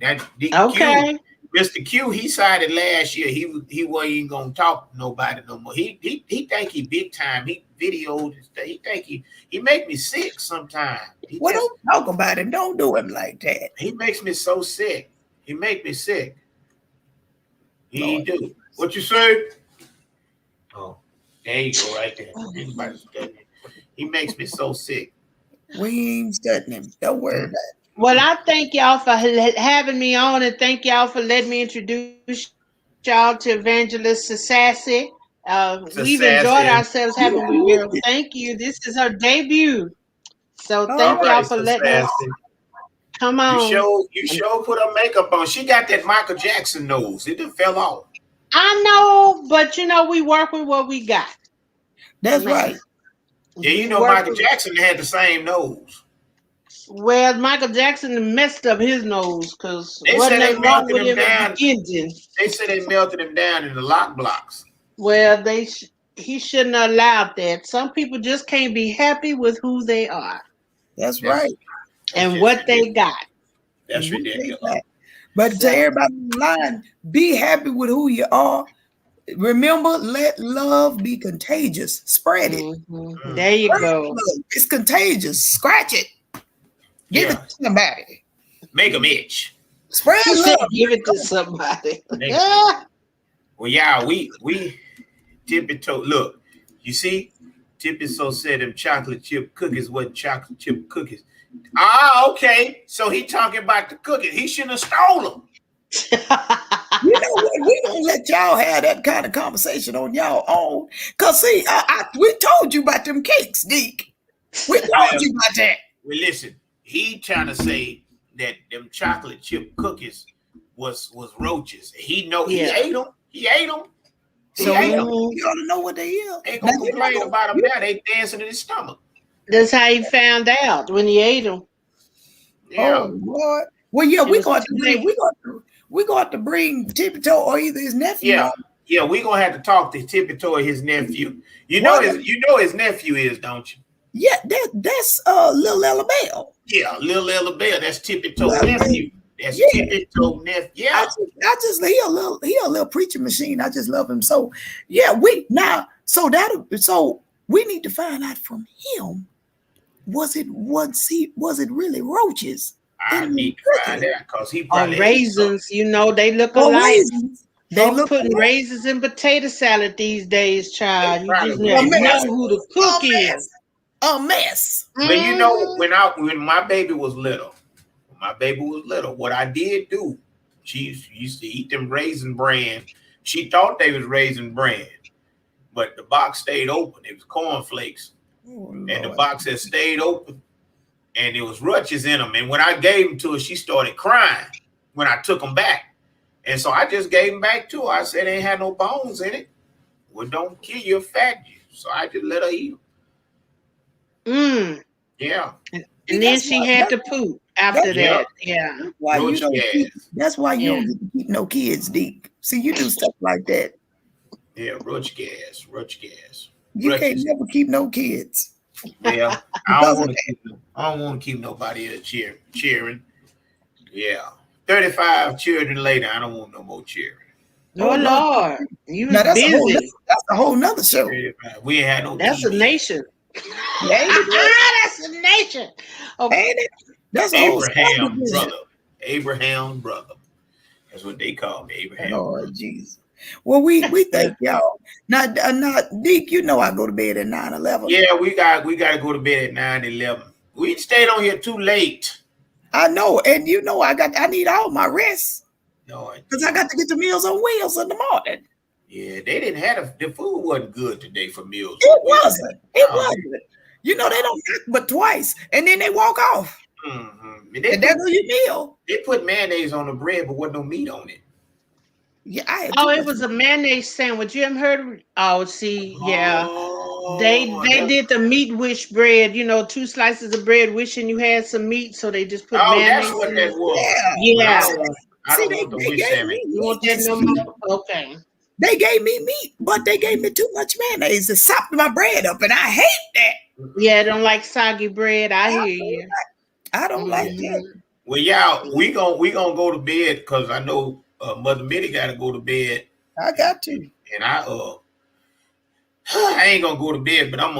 That Deacon Q, Mr. Q, he sided last year. He wasn't even gonna talk to nobody no more. He think he big time. He videoed and stuff. He think he make me sick sometimes. Don't talk about him. Don't do him like that. He makes me so sick. He make me sick. He do. What you say? Oh, there you go, right there. Everybody's studying. He makes me so sick. We ain't studying him. Don't worry about it. Well, I thank y'all for having me on, and thank y'all for letting me introduce y'all to Evangelist Sassy. We've enjoyed ourselves having with her. Thank you. This is her debut. So thank y'all for letting us come on. You sure put her makeup on. She got that Michael Jackson nose. It just fell off. I know, but we work with what we got. That's right. Yeah, Michael Jackson had the same nose. Well, Michael Jackson messed up his nose because wasn't nothing wrong with him in the engine. They said they melted him down in the lock blocks. Well, he shouldn't have allowed that. Some people just can't be happy with who they are. That's right. And what they got. That's ridiculous. But to everybody in line, be happy with who you are. Remember, let love be contagious. Spread it. Mm-hmm. There you go. It's contagious. Scratch it. Give it to somebody. Make them itch. Spread love. Give it to somebody. Well, yeah, we Tippy Toe. Look, you see, Tippy So said them chocolate chip cookies wasn't chocolate chip cookies. Okay. So he talking about the cookies. He shouldn't have stole them. You know what? We don't let y'all have that kind of conversation on y'all own. Cause see, we told you about them cakes, Deke. We told you about that. Well, listen, he trying to say that them chocolate chip cookies was roaches. He ate them. He ate them. So you ought to know what they is. Ain't gonna complain about them now. They dancing in his stomach. That's how he found out when he ate them. Yeah. Oh Lord. Well, yeah, we're going to bring Tippy Toe or either his nephew. Yeah, we're gonna have to talk to Tippy Toe or his nephew. You know his nephew is, don't you? Yeah, that's Little Ella Bell. Yeah, Little Ella Bell. That's Tippy Toe's nephew. That's Tippy Toe nephew. Yeah. I just he a little preaching machine. I just love him. So yeah, so we need to find out from him. Was it really roaches? I need to find out because he probably raisins. They look alike. They look putting raisins in potato salad these days, child. You just never know who the cook is. A mess. But when my baby was little, what I did do, she used to eat them Raisin Bran. She thought they was Raisin Bran, but the box stayed open. It was cornflakes, and the box had stayed open, and there was roaches in them. And when I gave them to her, she started crying when I took them back. And so I just gave them back to her. I said, they ain't had no bones in it. Well, don't kill you, fat you. So I just let her eat them. Yeah. And then she had to poop. after That's- that. Yeah. That's why you Roach don't. gas. That's why you Yeah. don't get to keep no kids, Deep. See, you do stuff like that. Yeah, roach gas. You can't Roaches. never keep no kids. Well, I Because don't of want to keep nobody else cheering. Yeah. 35 children later, I don't want no more cheering. Oh, Oh, no. Lord. You was Now that's busy. a whole nother show. 35. We ain't had no That's a TV. nation. Ain't it? That's a nation. Okay. Ain't it? That's a whole Abraham subdivision. brother. Abraham brother. That's what they call me, Abraham. Oh, jeez. Well, we thank y'all. Now, Deke, you know I go to bed at 9:11. Yeah, we got to go to bed at 9:11. We stayed on here too late. I know, and you know I need all my rest No, because I got to get the Meals on Wheels in the morning. yeah, they didn't have the food wasn't good today for meals. It wasn't. You know they don't knock but twice, and then they walk off. Mm-hmm. And there go your meal. They put mayonnaise on the bread, but wasn't no meat on it. Yeah, I had Oh, too it much was a mayonnaise sandwich. You haven't heard? Oh, see, yeah. Oh, They did the meat wish bread, 2 slices of bread wishing you had some meat, so they just put mayonnaise that's what in that it. was. Yeah. I See, don't want the they wish gave salmon. me You want meat. that no more? Okay. They gave me meat, but they gave me too much mayonnaise. It sopped my bread up, and I hate that. Yeah, I don't like soggy bread. I hear you. I don't like that. Well, y'all, we gonna go to bed because I know Mother Mittie got to go to bed, I got to. and I ain't gonna go to bed, but I'm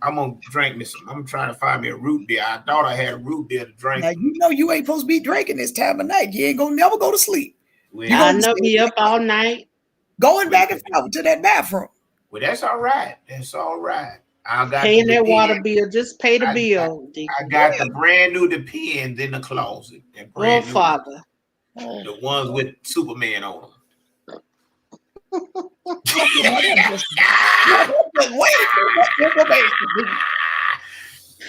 gonna drink me some. I'm trying to find me a root beer. I thought I had a root beer to drink. Now you know you ain't supposed to be drinking this time of night. You ain't gonna never go to sleep. Well, You I gonna know be up all night. going back and forth to that bathroom. well, that's all right. That's all right. I got Paying the that water Depends. bill. Just pay the I- bill. I got the brand new Depends in the closet. That Oh, brand new, Father. the ones with Superman on them. Wait.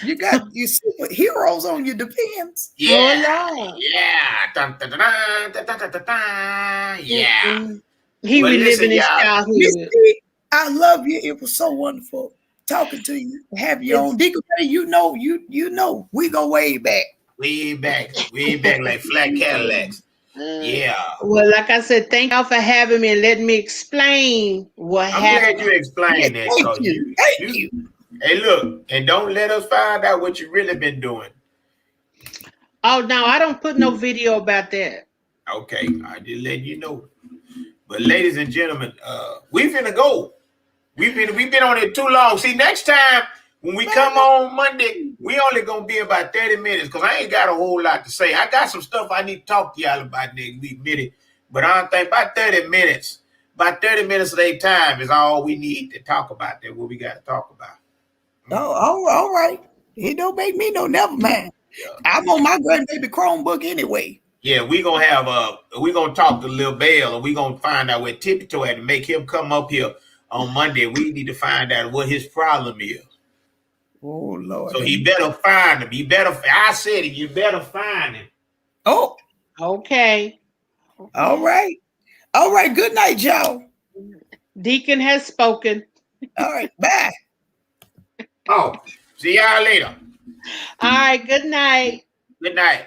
You got your superheroes on your Depends. Yeah, Oh, Lord. yeah, dun, dun, dun, dun, dun, dun, dun, dun, dun. Yeah. Mm-mm. He Well, listen, reliving his y'all. childhood. MizT, I love you. It was so wonderful talking to you. Have you on Deacon. You know, we go way back. Way back like flat Cadillacs. Yeah. Well, like I said, thank y'all for having me and letting me explain what I'm happened. glad you explained that. Thank 'cause you. Thank you. Hey, look, and don't let us find out what you really been doing. Oh, no, I don't put no video about that. Okay, I just let you know. But ladies and gentlemen, we finna go. We've been on it too long. See, next time when we come on Monday, we only gonna be about 30 minutes because I ain't got a whole lot to say. I got some stuff I need to talk to y'all about next week, Mittie. But I don't think about 30 minutes. About 30 minutes of their time is all we need to talk about. That what we got to talk about. Oh, all right. It don't make me no never mind. I'm on my grandbaby Chromebook anyway. Yeah, we gonna have we gonna talk to Lil Bell, and we gonna find out where Tippy Toe at and make him come up here on Monday. We need to find out what his problem is. Oh Lord. So he better find him. I said it. You better find him. Oh, Okay. all right. All right. Good night, y'all. Deacon has spoken. All right. Bye. Oh, see y'all later. All right. Good night. Good night.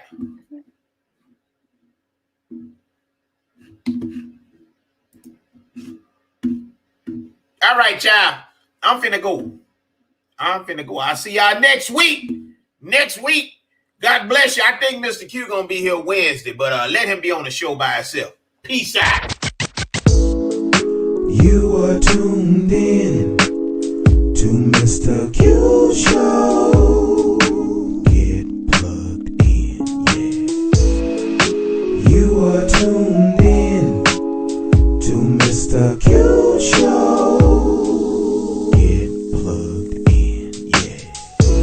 All right, y'all. I'm finna go. I'll see y'all next week. God bless you. I think Mr. Q gonna be here Wednesday, but let him be on the show by himself. Peace out. You are tuned in to Mr. Q Show. Get plugged in, yeah. You are tuned in to Mr. Q Show. Get plugged in, yeah.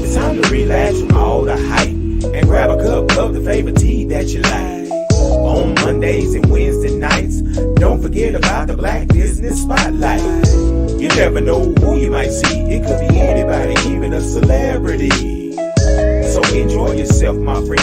It's time to relax from all the hype and grab a cup of the favorite tea that you like. On Mondays and Wednesday nights, don't forget about the Black Business Spotlight. You never know who you might see. It could be anybody, even a celebrity. So enjoy yourself, my friend.